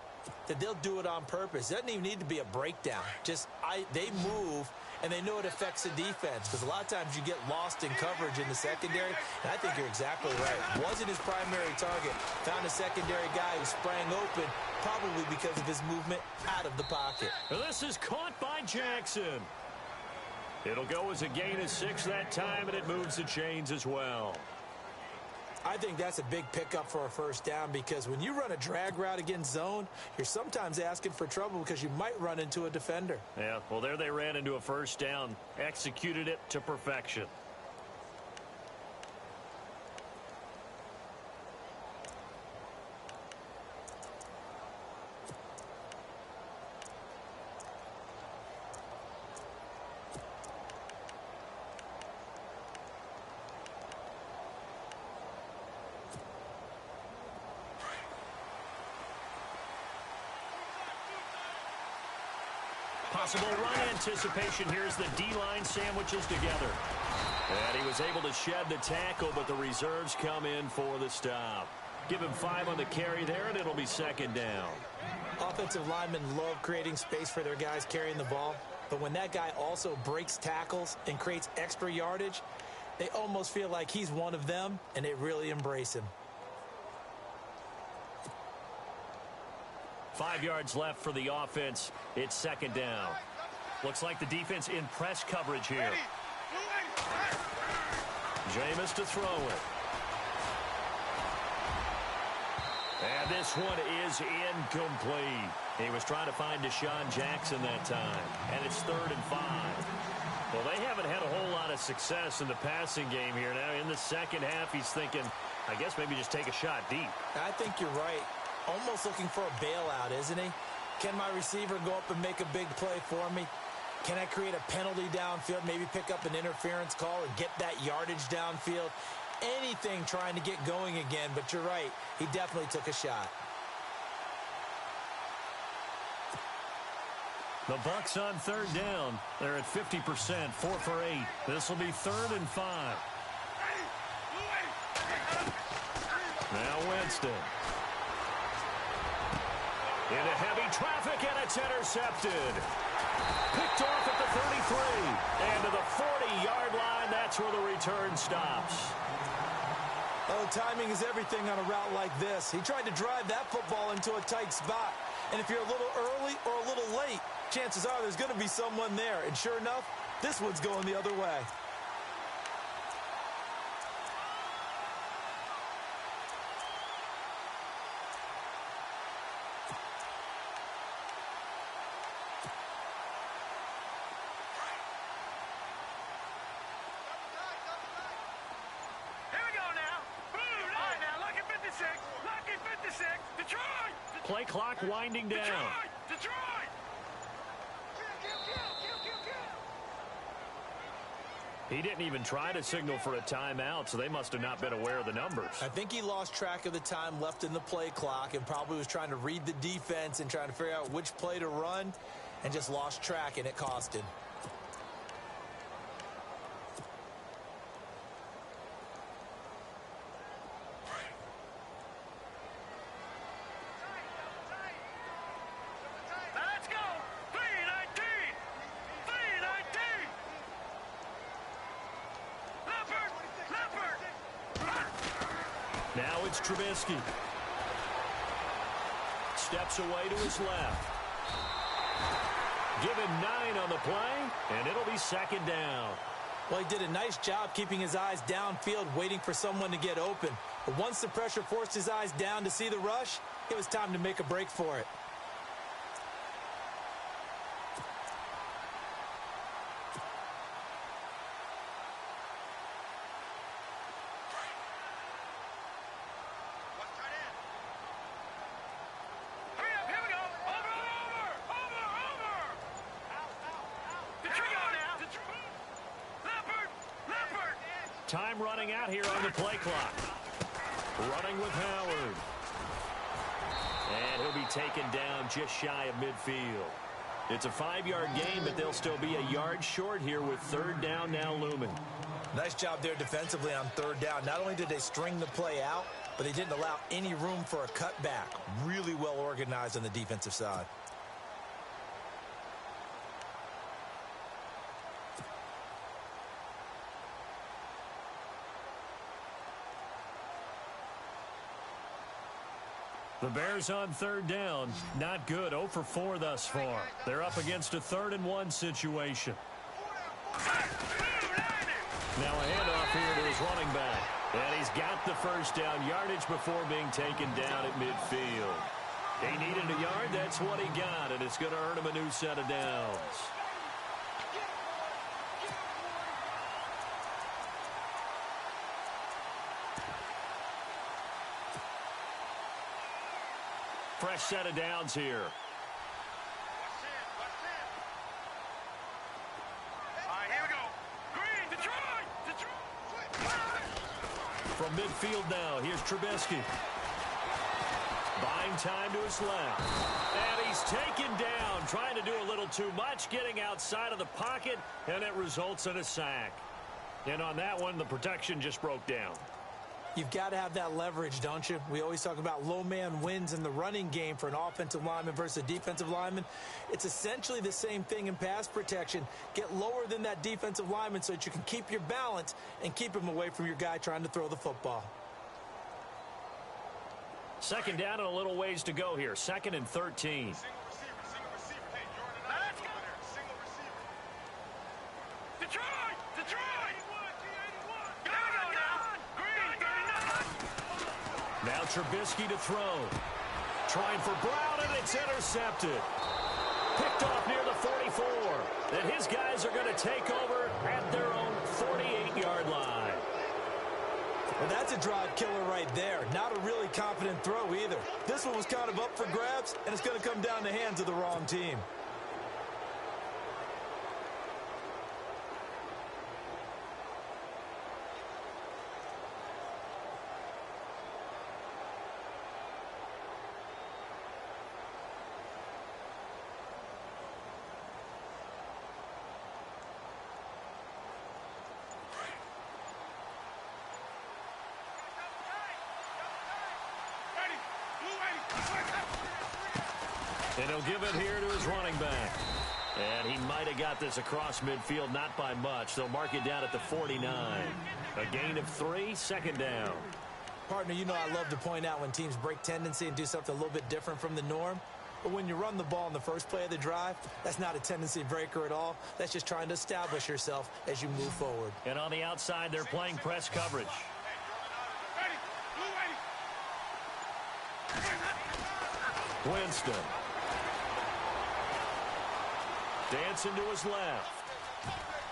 that they'll do it on purpose. It doesn't even need to be a breakdown. They move, and they know it affects the defense, because a lot of times you get lost in coverage in the secondary, and I think you're exactly right. Wasn't his primary target. Found a secondary guy who sprang open, probably because of his movement out of the pocket. This is caught by Jackson. It'll go as a gain of 6 that time, and it moves the chains as well. I think that's a big pickup for a 1st down, because when you run a drag route against zone, you're sometimes asking for trouble because you might run into a defender. Yeah, well, there they ran into a 1st down, executed it to perfection. Possible run anticipation. Here's the D-line sandwiches together. And he was able to shed the tackle, but the reserves come in for the stop. Give him 5 on the carry there, and it'll be 2nd down. Offensive linemen love creating space for their guys carrying the ball. But when that guy also breaks tackles and creates extra yardage, they almost feel like he's one of them, and they really embrace him. 5 yards left for the offense. It's second down. Looks like the defense in press coverage here. Jameis to throw it. And this one is incomplete. He was trying to find Deshaun Jackson that time. And it's 3rd and 5. Well, they haven't had a whole lot of success in the passing game here. Now, in the second half, he's thinking, I guess maybe just take a shot deep. I think you're right. Almost looking for a bailout, isn't he? Can my receiver go up and make a big play for me? Can I create a penalty downfield, maybe pick up an interference call and get that yardage downfield? Anything trying to get going again, but you're right. He definitely took a shot. The Bucs on 3rd down. They're at 50%, 4 for 8. This will be 3rd and 5. Now Winston. Into heavy traffic, and it's intercepted. Picked off at the 33. And to the 40-yard line, that's where the return stops. Oh, timing is everything on a route like this. He tried to drive that football into a tight spot. And if you're a little early or a little late, chances are there's going to be someone there. And sure enough, this one's going the other way. Play clock winding down. Detroit! He didn't even try to signal for a timeout, so they must have not been aware of the numbers. I think he lost track of the time left in the play clock and probably was trying to read the defense and trying to figure out which play to run and just lost track, and it cost him. Now it's Trubisky. Steps away to his left. Give him 9 on the play, and it'll be second down. Well, he did a nice job keeping his eyes downfield, waiting for someone to get open. But once the pressure forced his eyes down to see the rush, it was time to make a break for it. Time running out here on the play clock. Running with Howard. And he'll be taken down just shy of midfield. It's a 5-yard gain, but they'll still be a yard short here with 3rd down now looming. Nice job there defensively on 3rd down. Not only did they string the play out, but they didn't allow any room for a cutback. Really well organized on the defensive side. The Bears on 3rd down. Not good. 0 for 4 thus far. They're up against a 3rd and 1 situation. Now a handoff here to his running back. And he's got the first down yardage before being taken down at midfield. He needed a yard. That's what he got. And it's going to earn him a new set of downs. Fresh set of downs here. All right, here we go. Green, Detroit! From midfield now, here's Trubisky. Buying time to his left. And he's taken down, trying to do a little too much, getting outside of the pocket, and it results in a sack. And on that one, the protection just broke down. You've got to have that leverage, don't you? We always talk about low man wins in the running game for an offensive lineman versus a defensive lineman. It's essentially the same thing in pass protection. Get lower than that defensive lineman so that you can keep your balance and keep him away from your guy trying to throw the football. Second down and a little ways to go here. 2nd and 13. Now Trubisky to throw. Trying for Brown, and it's intercepted. Picked off near the 44. And his guys are going to take over at their own 48-yard line. Well, that's a drive killer right there. Not a really confident throw either. This one was kind of up for grabs, and it's going to come down the hands of the wrong team. And he'll give it here to his running back. And he might have got this across midfield, not by much. They'll mark it down at the 49. A gain of 3, 2nd down. Partner, you know I love to point out when teams break tendency and do something a little bit different from the norm. But when you run the ball in the first play of the drive, that's not a tendency breaker at all. That's just trying to establish yourself as you move forward. And on the outside, they're playing press coverage. Winston. Dancing to his left.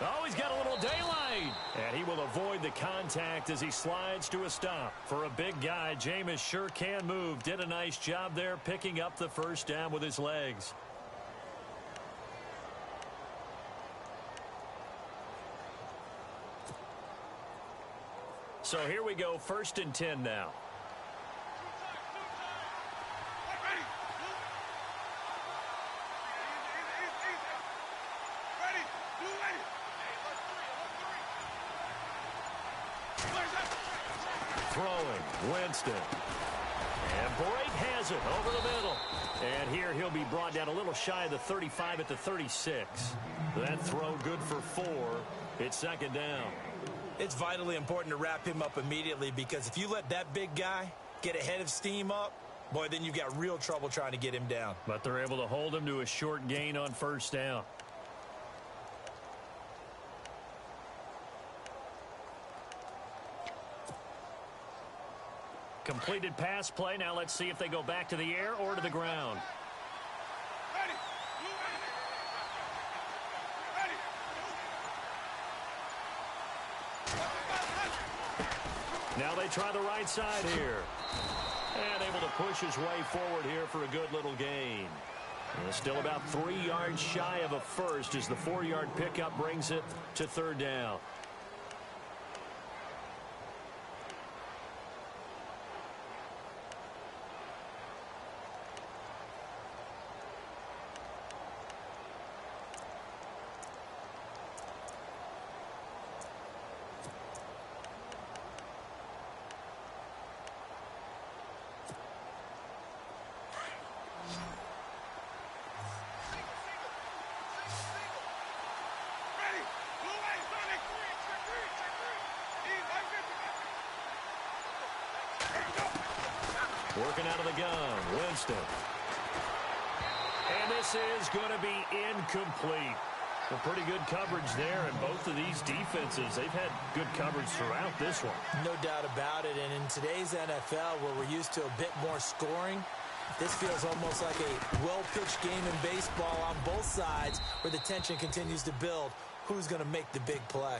Oh, he's got a little daylight. And he will avoid the contact as he slides to a stop. For a big guy, Jameis sure can move. Did a nice job there picking up the first down with his legs. So here we go, 1st and 10 now. Throwing, Winston. And Brake has it over the middle. And here he'll be brought down a little shy of the 35 at the 36. That throw good for 4. It's 2nd down. It's vitally important to wrap him up immediately because if you let that big guy get ahead of steam up, boy, then you've got real trouble trying to get him down. But they're able to hold him to a short gain on 1st down. Completed pass play. Now let's see if they go back to the air or to the ground. Now they try the right side here. And able to push his way forward here for a good little gain. And still about 3 yards shy of a first as the 4-yard pickup brings it to 3rd down. Working out of the gun, Winston. And this is going to be incomplete. Well, pretty good coverage there, and both of these defenses, they've had good coverage throughout this one. No doubt about it, and in today's NFL, where we're used to a bit more scoring, this feels almost like a well-pitched game in baseball on both sides where the tension continues to build. Who's going to make the big play?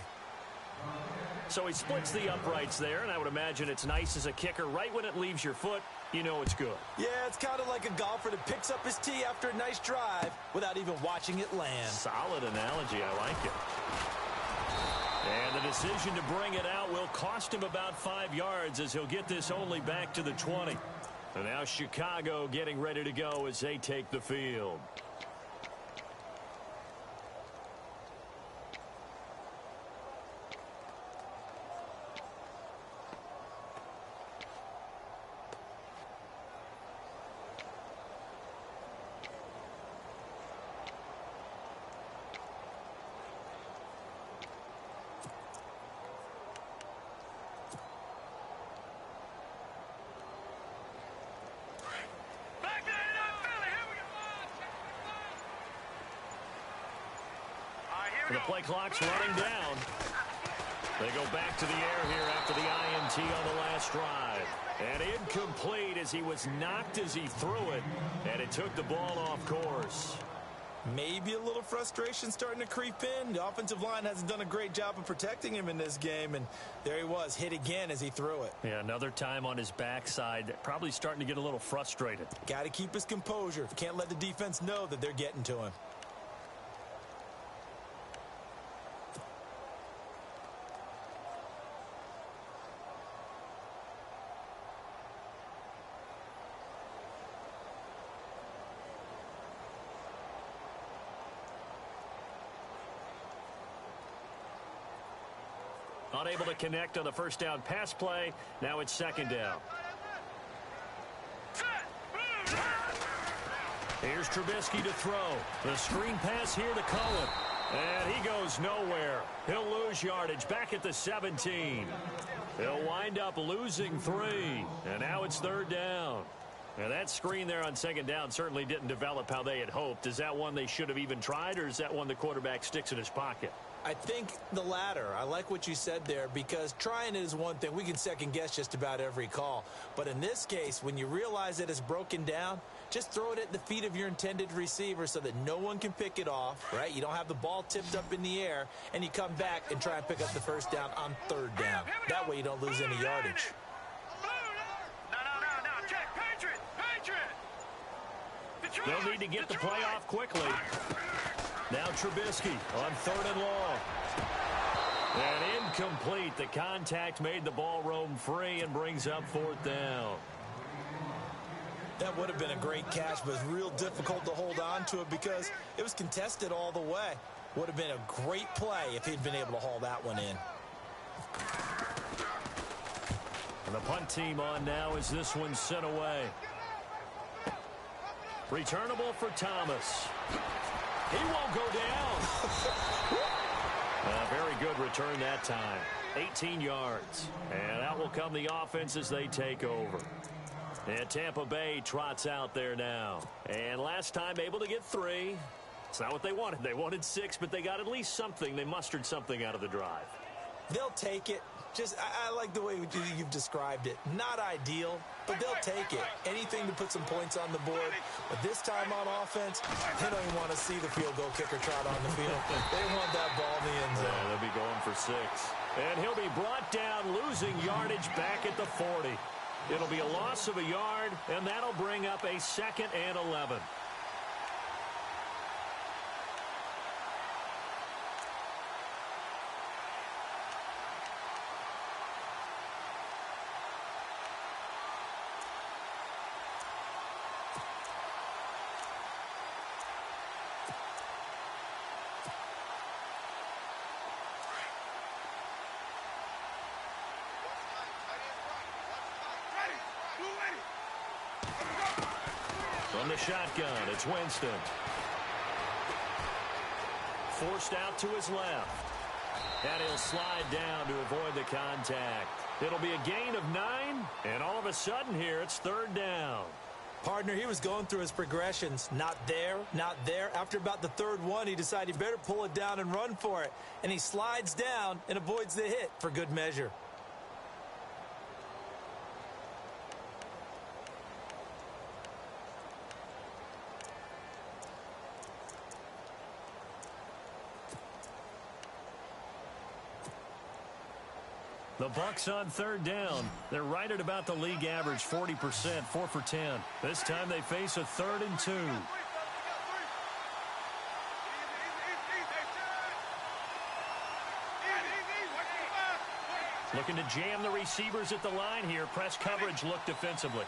So he splits the uprights there, and I would imagine it's nice as a kicker. Right when it leaves your foot, you know it's good. Yeah, it's kind of like a golfer that picks up his tee after a nice drive without even watching it land. Solid analogy. I like it. And the decision to bring it out will cost him about 5 yards as he'll get this only back to the 20. And now Chicago getting ready to go as they take the field. The play clock's running down. They go back to the air here after the INT on the last drive. And incomplete as he was knocked as he threw it. And it took the ball off course. Maybe a little frustration starting to creep in. The offensive line hasn't done a great job of protecting him in this game. And there he was, hit again as he threw it. Yeah, another time on his backside. Probably starting to get a little frustrated. Got to keep his composure. Can't let the defense know that they're getting to him. Unable to connect on the first down pass play. Now it's second down. Here's Trubisky to throw. The screen pass here to Cohen. And he goes nowhere. He'll lose yardage back at the 17. He'll wind up losing 3. And now it's third down. And that screen there on second down certainly didn't develop how they had hoped. Is that one they should have even tried, or is that one the quarterback sticks in his pocket? I think the latter. I like what you said there, because trying it is one thing. We can second guess just about every call. But in this case, when you realize that it's broken down, just throw it at the feet of your intended receiver so that no one can pick it off, right? You don't have the ball tipped up in the air, and you come back and try and pick up the first down on third down. That way you don't lose any yardage. They'll need to get the play off quickly. Now Trubisky on third and long. And incomplete. The contact made the ball roam free and brings up fourth down. That would have been a great catch, but it's real difficult to hold on to it because it was contested all the way. Would have been a great play if he'd been able to haul that one in. And the punt team on now as this one's sent away. Returnable for Thomas. He won't go down. A very good return that time. 18 yards. And out will come the offense as they take over. And Tampa Bay trots out there now. And last time able to get 3. It's not what they wanted. They wanted 6, but they got at least something. They mustered something out of the drive. They'll take it. Just, I like the way you've described it. Not ideal, but they'll take it. Anything to put some points on the board. But this time on offense, they don't even want to see the field goal kicker trot on the field. They want that ball in the end zone. Yeah, they'll be going for 6. And he'll be brought down, losing yardage back at the 40. It'll be a loss of a yard, and that'll bring up a 2nd and 11. From the shotgun, it's Winston. Forced out to his left. And he'll slide down to avoid the contact. It'll be a gain of 9, and all of a sudden here, it's third down. Partner, he was going through his progressions. Not there, not there. After about the third one, he decided he better pull it down and run for it. And he slides down and avoids the hit for good measure. The Bucs on third down. They're right at about the league average, 40%, 4 for 10. This time they face a 3rd and 2. Looking to jam the receivers at the line here. Press coverage look defensively.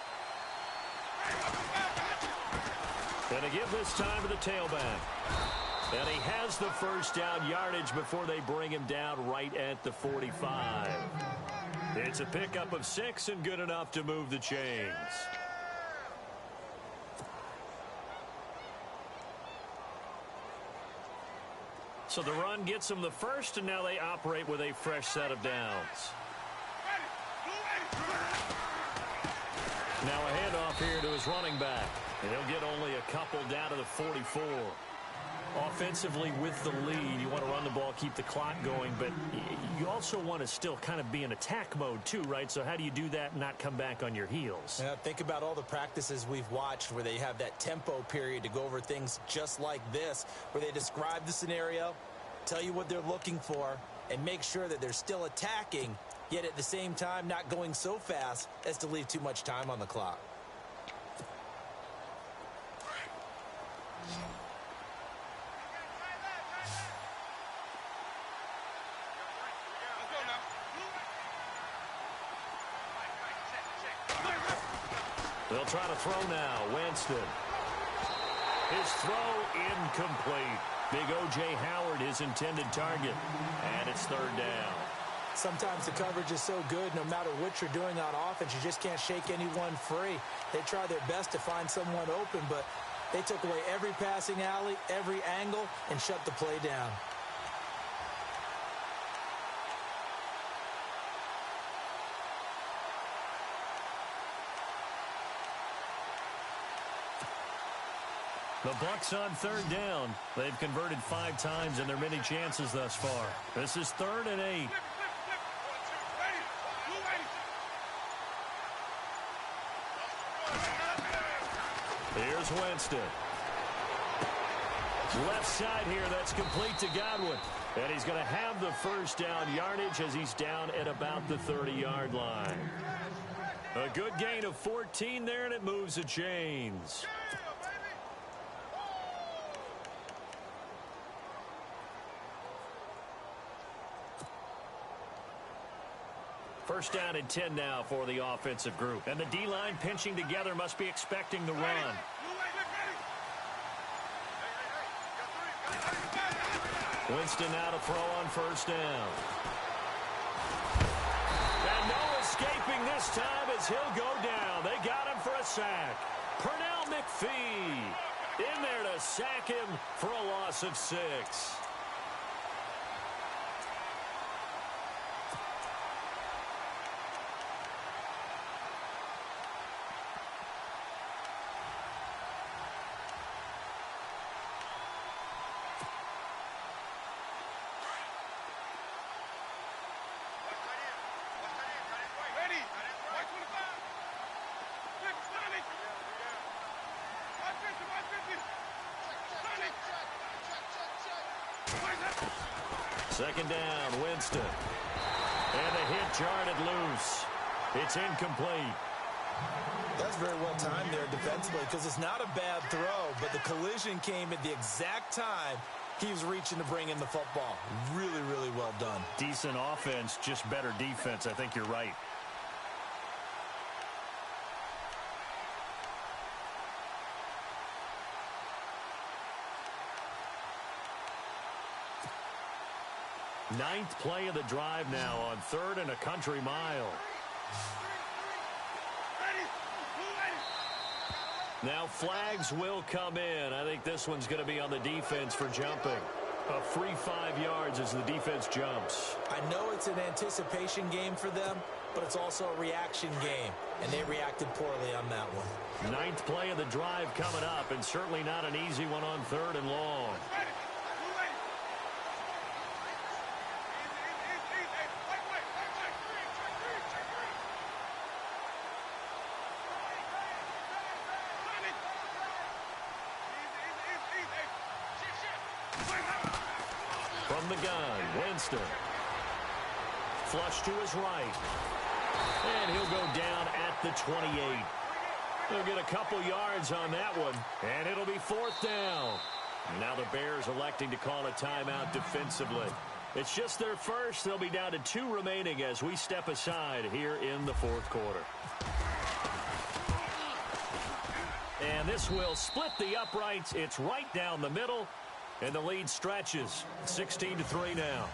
And a give this time to the tailback. And he has the first down yardage before they bring him down right at the 45. It's a pickup of 6 and good enough to move the chains. So the run gets them the first, and now they operate with a fresh set of downs. Now a handoff here to his running back. And he'll get only a couple down to the 44. Offensively with the lead, you want to run the ball, keep the clock going, but you also want to still kind of be in attack mode too, right? So how do you do that and not come back on your heels? Yeah, think about all the practices we've watched where they have that tempo period to go over things just like this, where they describe the scenario, tell you what they're looking for, and make sure that they're still attacking, yet at the same time not going so fast as to leave too much time on the clock. They'll try to throw now. Winston. His throw incomplete. Big O.J. Howard, his intended target. And it's third down. Sometimes the coverage is so good, no matter what you're doing on offense, you just can't shake anyone free. They try their best to find someone open, but they took away every passing alley, every angle, and shut the play down. The Bucs on third down. They've converted 5 times in their many chances thus far. This is 3rd and 8. Here's Winston. Left side here, that's complete to Godwin. And he's going to have the first down yardage as he's down at about the 30-yard line. A good gain of 14 there, and it moves the chains. First down and 10 now for the offensive group. And the D-line pinching together must be expecting the run. Winston now to throw on first down. And no escaping this time as he'll go down. They got him for a sack. Pernell McPhee in there to sack him for a loss of 6. Second down, Winston. And the hit jarred it loose. It's incomplete. That's very well timed there defensively because it's not a bad throw, but the collision came at the exact time he was reaching to bring in the football. Really, really well done. Decent offense, just better defense. I think you're right. Ninth play of the drive now on 3rd and a country mile. Now flags will come in. I think this one's going to be on the defense for jumping. A free 5 yards as the defense jumps. I know it's an anticipation game for them, but it's also a reaction game, and they reacted poorly on that one. Ninth play of the drive coming up, and certainly not an easy one on 3rd and long. From the gun, Winston. Flush to his right. And he'll go down at the 28. He'll get a couple yards on that one, and it'll be 4th down. Now the Bears electing to call a timeout defensively. It's just their first. They'll be down to 2 remaining as we step aside here in the 4th quarter. And this will split the uprights. It's right down the middle. And the lead stretches 16-3 now.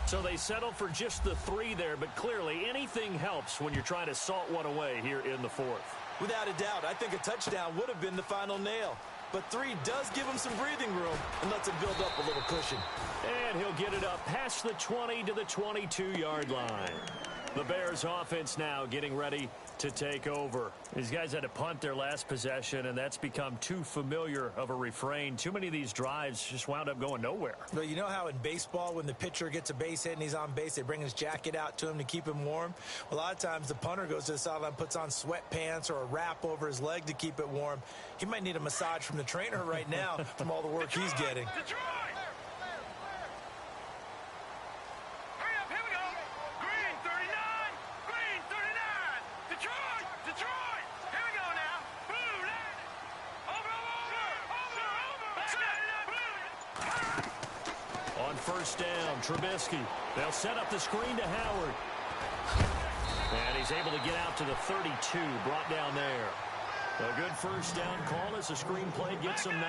So they settle for just the 3 there, but clearly anything helps when you're trying to salt one away here in the 4th. Without a doubt, I think a touchdown would have been the final nail. But 3 does give him some breathing room and lets him build up a little cushion. And he'll get it up past the 20 to the 22-yard line. The Bears offense now getting ready to take over. These guys had to punt their last possession, and that's become too familiar of a refrain. Too many of these drives just wound up going nowhere. But you know how in baseball, when the pitcher gets a base hit and he's on base, they bring his jacket out to him to keep him warm? A lot of times the punter goes to the sideline, puts on sweatpants or a wrap over his leg to keep it warm. He might need a massage from the trainer right now from all the work he's getting. First down, Trubisky. They'll set up the screen to Howard. And he's able to get out to the 32, brought down there. A good first down call as the screen play gets him 9.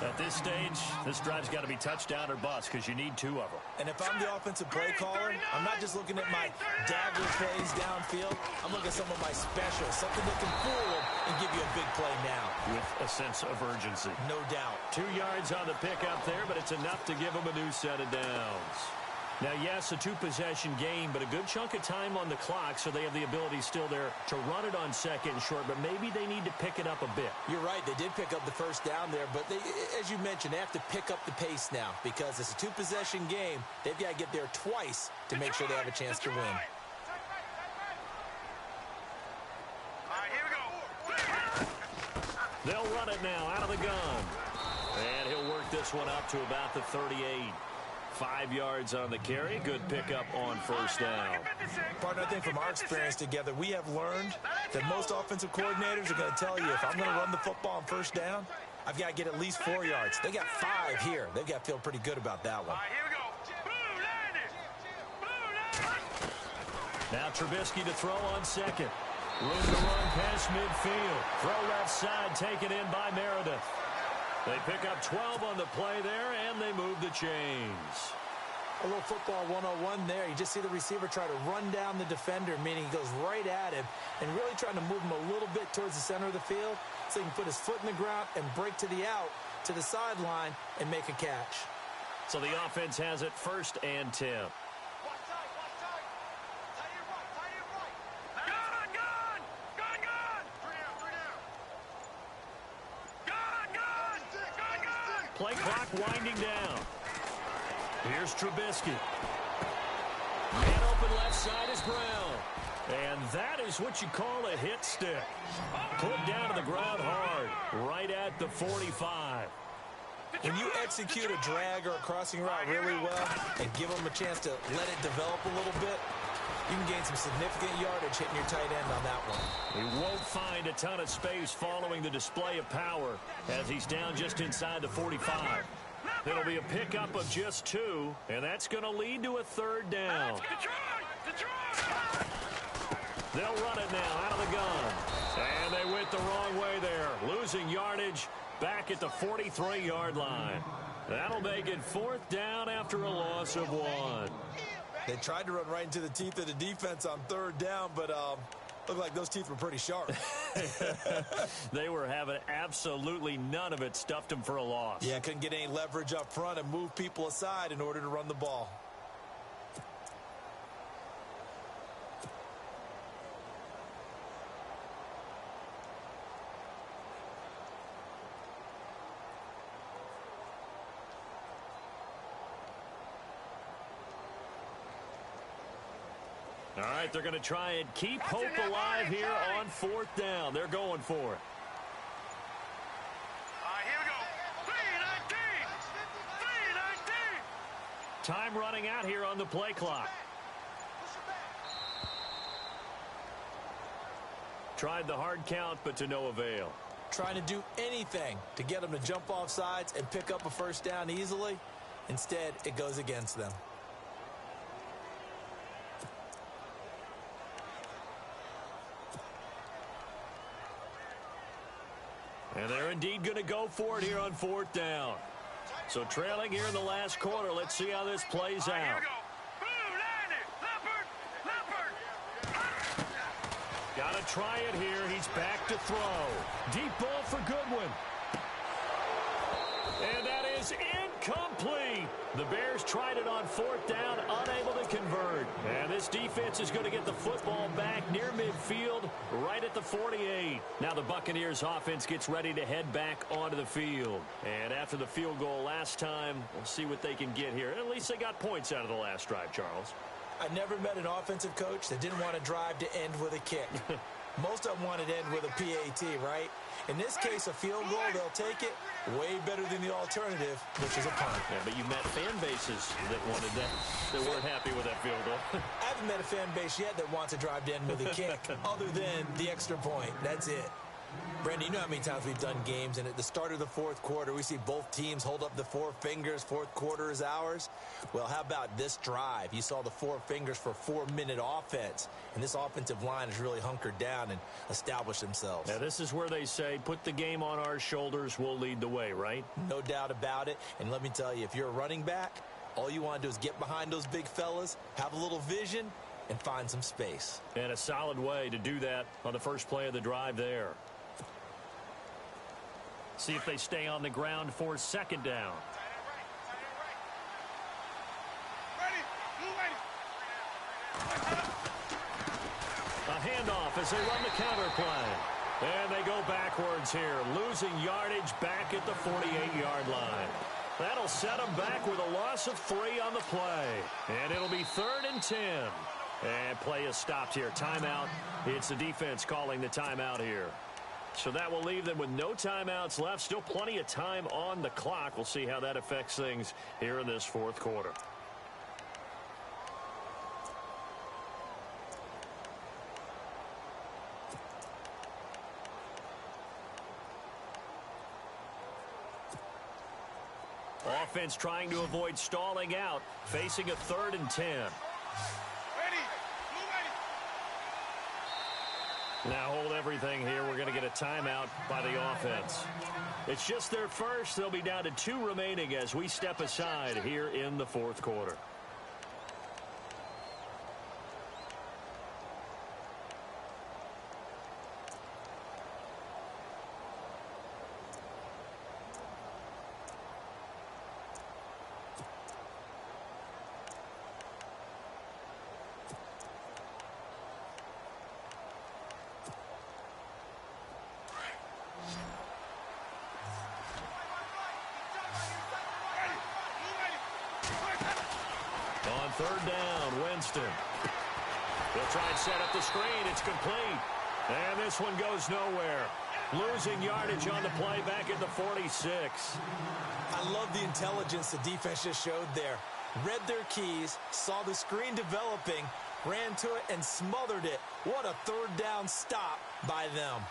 At this stage, this drive's got to be touchdown or bust because you need 2 of them. And if I'm the offensive play caller, I'm not just looking at my dagger plays downfield. I'm looking at some of my specials, something that can fool them and give you a big play now. With a sense of urgency. No doubt. 2 yards on the pickup there, but it's enough to give them a new set of downs. Now, yes, a 2-possession game, but a good chunk of time on the clock, so they have the ability still there to run it on second and short, but maybe they need to pick it up a bit. You're right. They did pick up the first down there, but they, as you mentioned, they have to pick up the pace now because it's a 2-possession game. They've got to get there twice to make sure they have a chance to win. They'll run it now out of the gun. And he'll work this one up to about the 38. 5 yards on the carry. Good pickup on first down. Partner, I think from our experience together, we have learned that most offensive coordinators are going to tell you, if I'm going to run the football on first down, I've got to get at least 4 yards. They got 5 here. They've got to feel pretty good about that one. Now Trubisky to throw on second. Room to run past midfield. Throw left side, taken in by Meredith. They pick up 12 on the play there, and they move the chains. A little football 101 there. You just see the receiver try to run down the defender, meaning he goes right at him and really trying to move him a little bit towards the center of the field so he can put his foot in the ground and break to the out, to the sideline, and make a catch. So the offense has it 1st and 10. Play clock winding down. Here's Trubisky. Man open left side is Brown. And that is what you call a hit stick. Put down to the ground hard, right at the 45. When you execute a drag or a crossing route really well and give them a chance to let it develop a little bit, you can gain some significant yardage hitting your tight end on that one. He won't find a ton of space following the display of power as he's down just inside the 45. It'll be a pickup of just 2, and that's going to lead to a 3rd down. They'll run it now out of the gun. And they went the wrong way there, losing yardage back at the 43-yard line. That'll make it 4th down after a loss of 1. They tried to run right into the teeth of the defense on 3rd down, but looked like those teeth were pretty sharp. They were having absolutely none of it, stuffed them for a loss. Yeah, couldn't get any leverage up front and move people aside in order to run the ball. All right, they're going to try and keep hope alive here on 4th down. They're going for it. Here we go. 3:19. Time running out here on the play clock. Tried the hard count, but to no avail. Trying to do anything to get them to jump off sides and pick up a 1st down easily. Instead, it goes against them. And they're indeed going to go for it here on 4th down. So trailing here in the last quarter. Let's see how this plays out. Here we go. Got to try it here. He's back to throw. Deep ball for Goodwin. And that is incomplete. The Bears tried it on 4th down, unable to convert. And this defense is going to get the football back near midfield, right at the 48. Now the Buccaneers offense gets ready to head back onto the field. And after the field goal last time, we'll see what they can get here. At least they got points out of the last drive, Charles. I never met an offensive coach that didn't want to drive to end with a kick. Most of them wanted to end with a PAT, right? In this case, a field goal, they'll take it. Way better than the alternative, which is a punt. Yeah, but you met fan bases that wanted that, that weren't happy with that field goal. I haven't met a fan base yet that wants to drive to end with a kick, other than the extra point. That's it. Brandon, you know how many times we've done games, and at the start of the fourth quarter, we see both teams hold up the 4 fingers, fourth quarter is ours. Well, how about this drive? You saw the 4 fingers for 4-minute offense, and this offensive line has really hunkered down and established themselves. Now, this is where they say, put the game on our shoulders, we'll lead the way, right? No doubt about it, and let me tell you, if you're a running back, all you want to do is get behind those big fellas, have a little vision, and find some space. And a solid way to do that on the first play of the drive there. See if they stay on the ground for 2nd down. A handoff as they run the counter play. And they go backwards here, losing yardage back at the 48-yard line. That'll set them back with a loss of 3 on the play. And it'll be 3rd and 10. And play is stopped here. Timeout. It's the defense calling the timeout here. So that will leave them with no timeouts left. Still plenty of time on the clock. We'll see how that affects things here in this fourth quarter. Offense trying to avoid stalling out, facing a 3rd and 10. Now hold everything here. We're going to get a timeout by the offense. It's just their first. They'll be down to 2 remaining as we step aside here in the fourth quarter. On 3rd down, Winston. They'll try and set up the screen. It's complete. And this one goes nowhere. Losing yardage on the play back at the 46. I love the intelligence the defense just showed there. Read their keys, saw the screen developing, ran to it, and smothered it. What a 3rd down stop by them.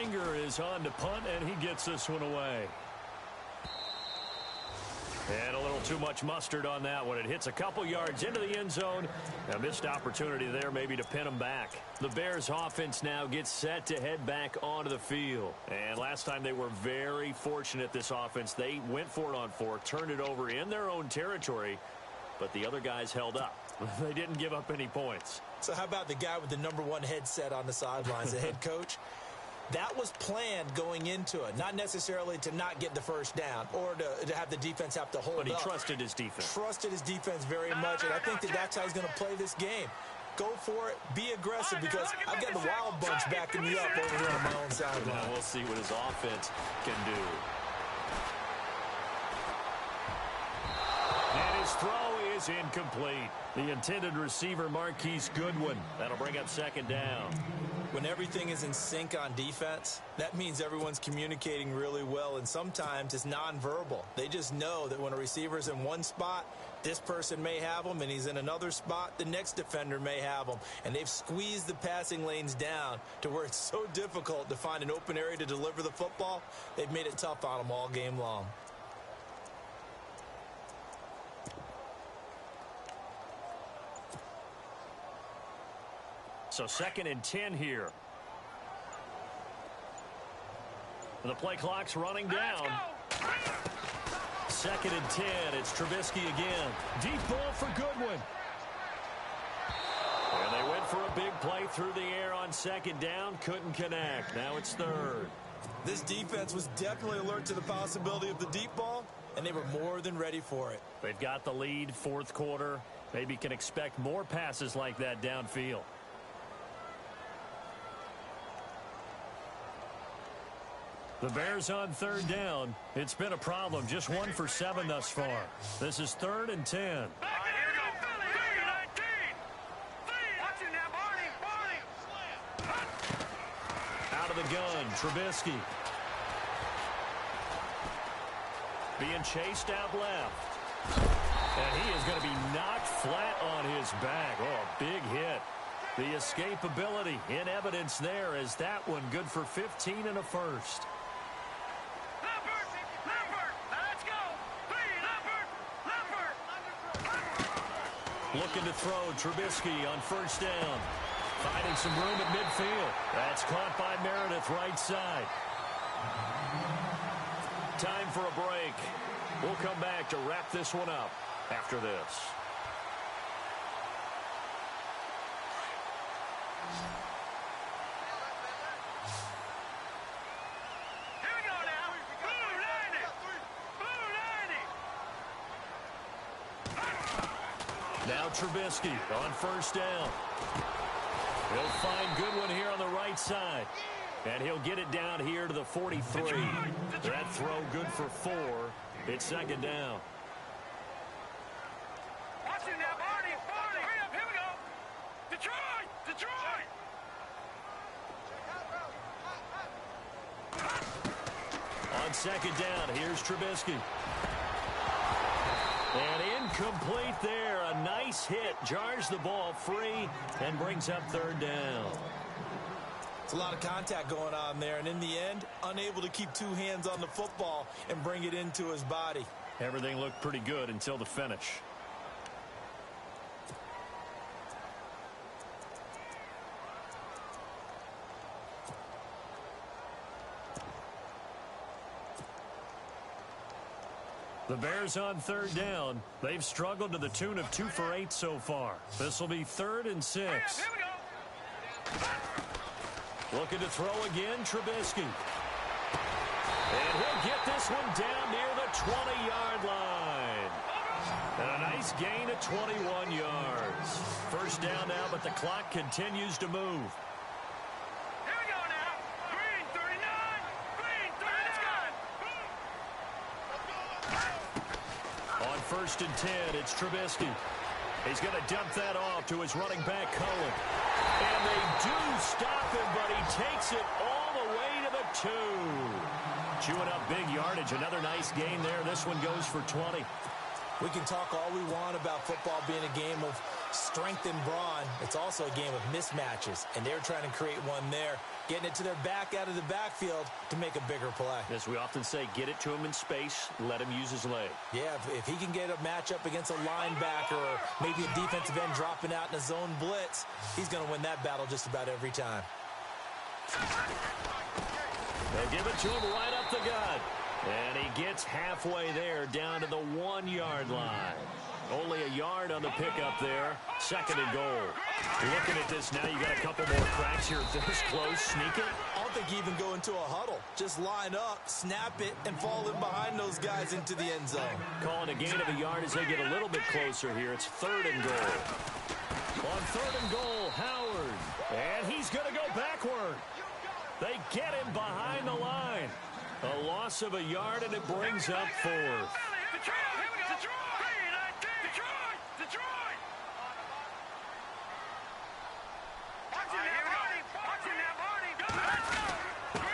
Anger is on to punt, and he gets this one away. And a little too much mustard on that one. It hits a couple yards into the end zone. A missed opportunity there maybe to pin them back. The Bears offense now gets set to head back onto the field. And last time they were very fortunate, this offense. They went for it on 4, turned it over in their own territory, but the other guys held up. They didn't give up any points. So how about the guy with the #1 headset on the sidelines, the head coach? That was planned going into it, not necessarily to not get the first down or to have the defense have to hold up. But he trusted his defense. Trusted his defense very much, and I think that's how he's going to play this game. Go for it, be aggressive, because I've got the Wild Bunch backing me up over here on my own sideline. Now we'll see what his offense can do. And his throw is incomplete. The intended receiver, Marquise Goodwin. That'll bring up 2nd down. When everything is in sync on defense, that means everyone's communicating really well, and sometimes it's nonverbal. They just know that when a receiver's in one spot, this person may have him, and he's in another spot, the next defender may have him. And they've squeezed the passing lanes down to where it's so difficult to find an open area to deliver the football. They've made it tough on them all game long. So 2nd and 10 here. The play clock's running down. 2nd and 10. It's Trubisky again. Deep ball for Goodwin. And they went for a big play through the air on second down. Couldn't connect. Now it's third. This defense was definitely alert to the possibility of the deep ball, and they were more than ready for it. They've got the lead, fourth quarter. Maybe can expect more passes like that downfield. The Bears on third down. It's been a problem. Just 1 for 7 thus far. This is 3rd and 10. Out of the gun, Trubisky. Being chased out left. And he is going to be knocked flat on his back. Oh, a big hit. The escapability in evidence there as that one good for 15 and a first. Looking to throw, Trubisky on first down. Finding some room at midfield. That's caught by Meredith, right side. Time for a break. We'll come back to wrap this one up after this. Now Trubisky on first down. He'll find Goodwin here on the right side. And he'll get it down here to the 43. That throw good for 4. It's second down. Watching now, Barney. Hurry up, here we go. Detroit. On second down, here's Trubisky. And incomplete there. A nice hit. Jars the ball free and brings up third down. It's a lot of contact going on there, and in the end, unable to keep 2 hands on the football and bring it into his body. Everything looked pretty good until the finish. The Bears on third down. They've struggled to the tune of 2 for 8 so far. This will be 3rd and 6. Here we go. Looking to throw again, Trubisky. And he'll get this one down near the 20-yard line. And a nice gain of 21 yards. First down now, but the clock continues to move. Here we go now. Green 39. On first and 10, it's Trubisky. He's going to dump that off to his running back, Cohen. And they do stop him, but he takes it all the way to the 2. Chewing up big yardage. Another nice gain there. This one goes for 20. We can talk all we want about football being a game of strength and brawn. It's also a game of mismatches, and they're trying to create one there, getting it to their back out of the backfield to make a bigger play. As we often say, get it to him in space, let him use his leg. Yeah, if he can get a matchup against a linebacker or maybe a defensive end dropping out in a zone blitz, he's going to win that battle just about every time. They'll give it to him right up the gut. And he gets halfway there, down to the 1-yard line. Only a yard on the pickup there. 2nd and goal. Looking at this now, you got a couple more cracks here. This close, sneak it. I don't think you even go into a huddle. Just line up, snap it, and fall in behind those guys into the end zone. Calling a gain of a yard as they get a little bit closer here. It's 3rd and goal. On 3rd and goal, Howard. And he's going to go backward. They get him behind the line. A loss of a yard, and it brings up 4th.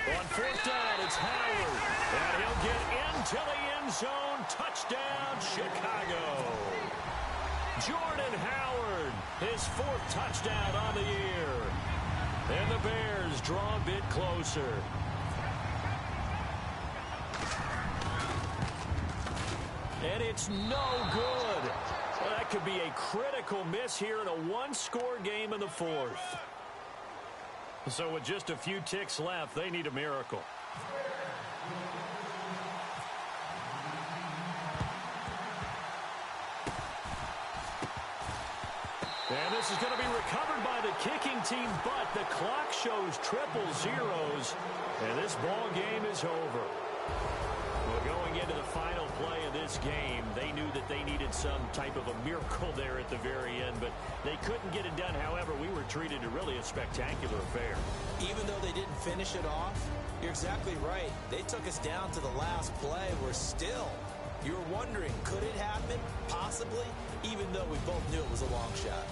On 4th down, it's Howard. And he'll get into the end zone. Touchdown, Chicago. Jordan Howard, his 4th touchdown on the year. And the Bears draw a bit closer. And it's no good. Well, that could be a critical miss here in a 1-score game in the 4th. So with just a few ticks left, they need a miracle. And this is going to be recovered by the kicking team, but the clock shows triple zeros, and this ball game is over. Well, going into the final play of this game, they knew that they needed some type of a miracle there at the very end, but they couldn't get it done. However, we were treated to really a spectacular affair. Even though they didn't finish it off, you're exactly right. They took us down to the last play. We're still, you were wondering, could it happen? Possibly, even though we both knew it was a long shot.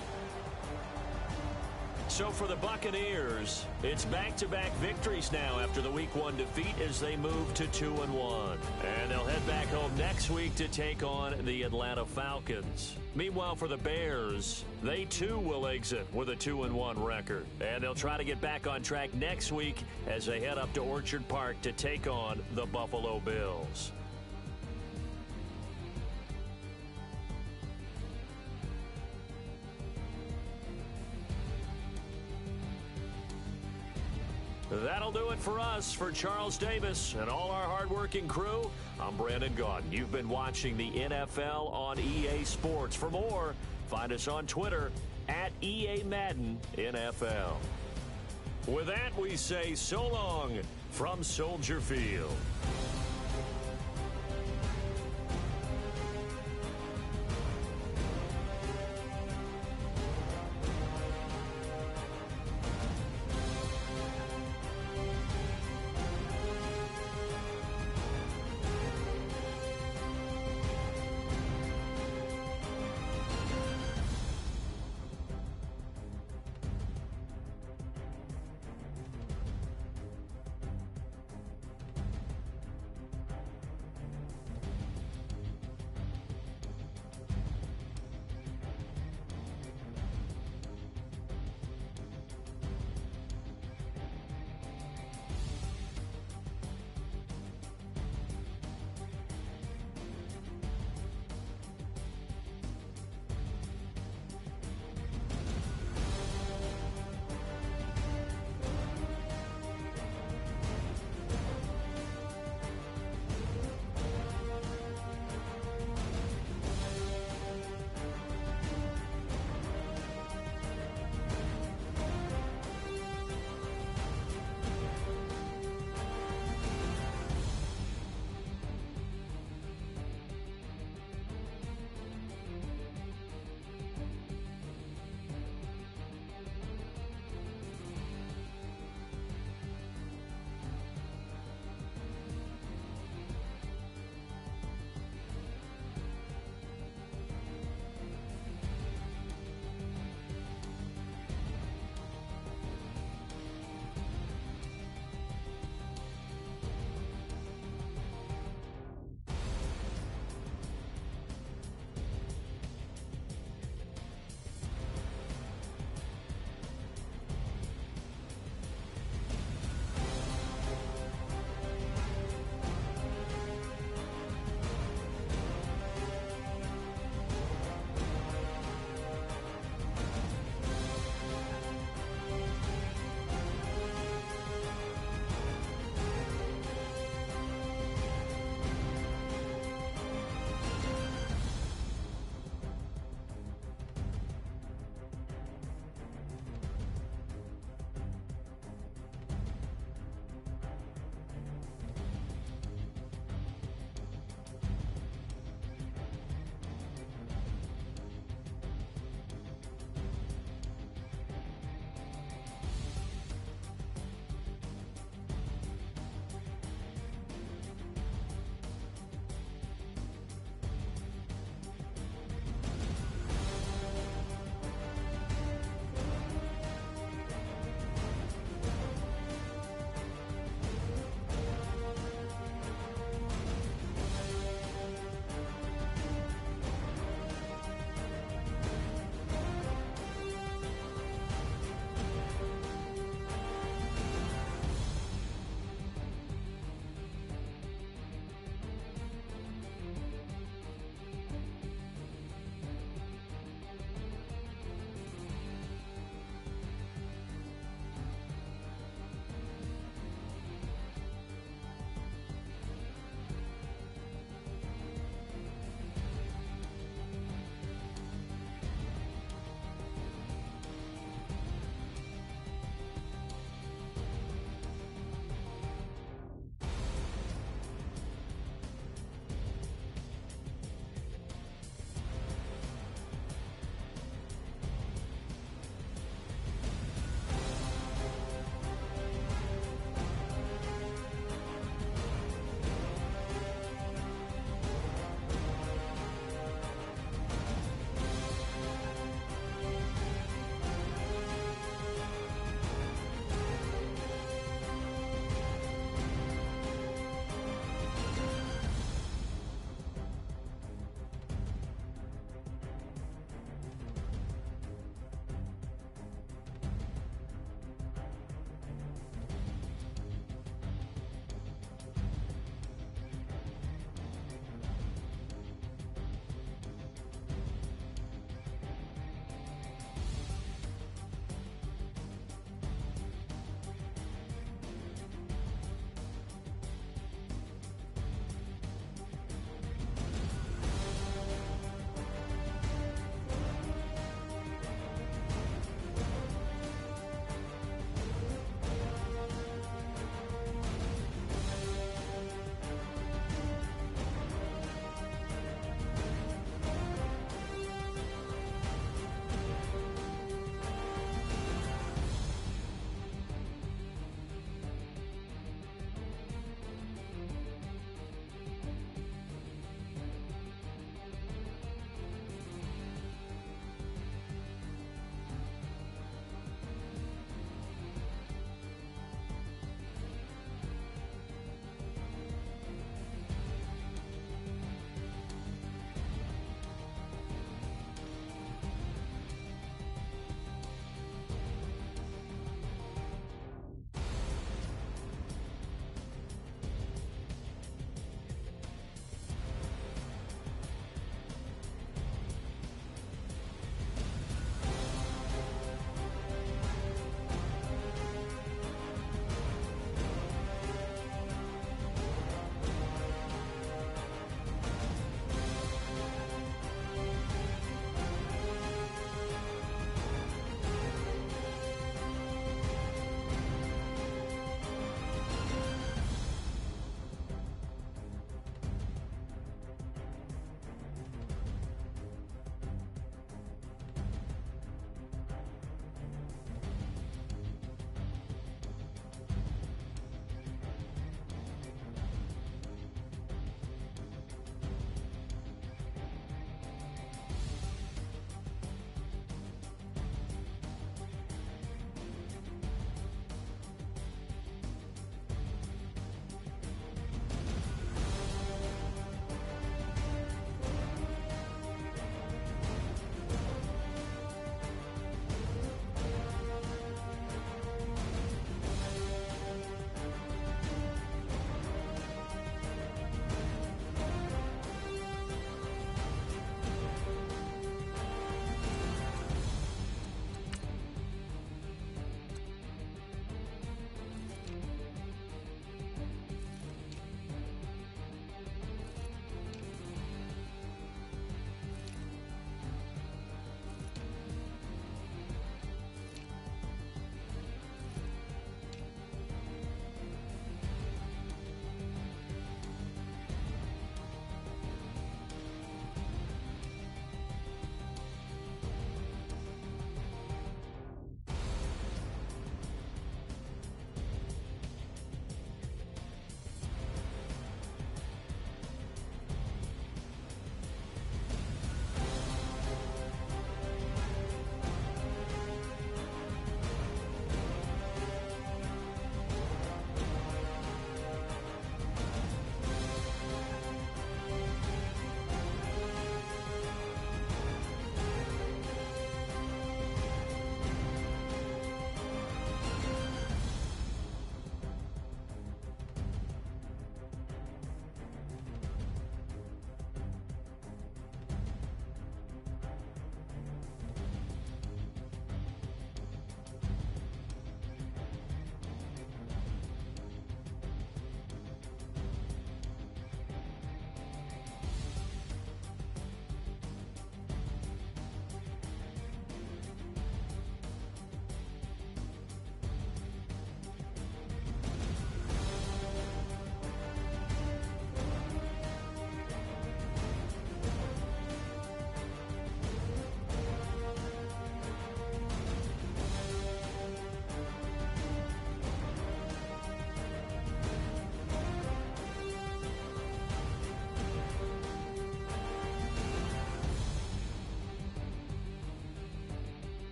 So for the Buccaneers, it's back-to-back victories now after the Week 1 defeat as they move to 2-1. And they'll head back home next week to take on the Atlanta Falcons. Meanwhile, for the Bears, they too will exit with a 2-1 record. And they'll try to get back on track next week as they head up to Orchard Park to take on the Buffalo Bills. That'll do it for us. For Charles Davis and all our hardworking crew, I'm Brandon Gaudin. You've been watching the NFL on EA Sports. For more, find us on Twitter at EA Madden NFL. With that, we say so long from Soldier Field.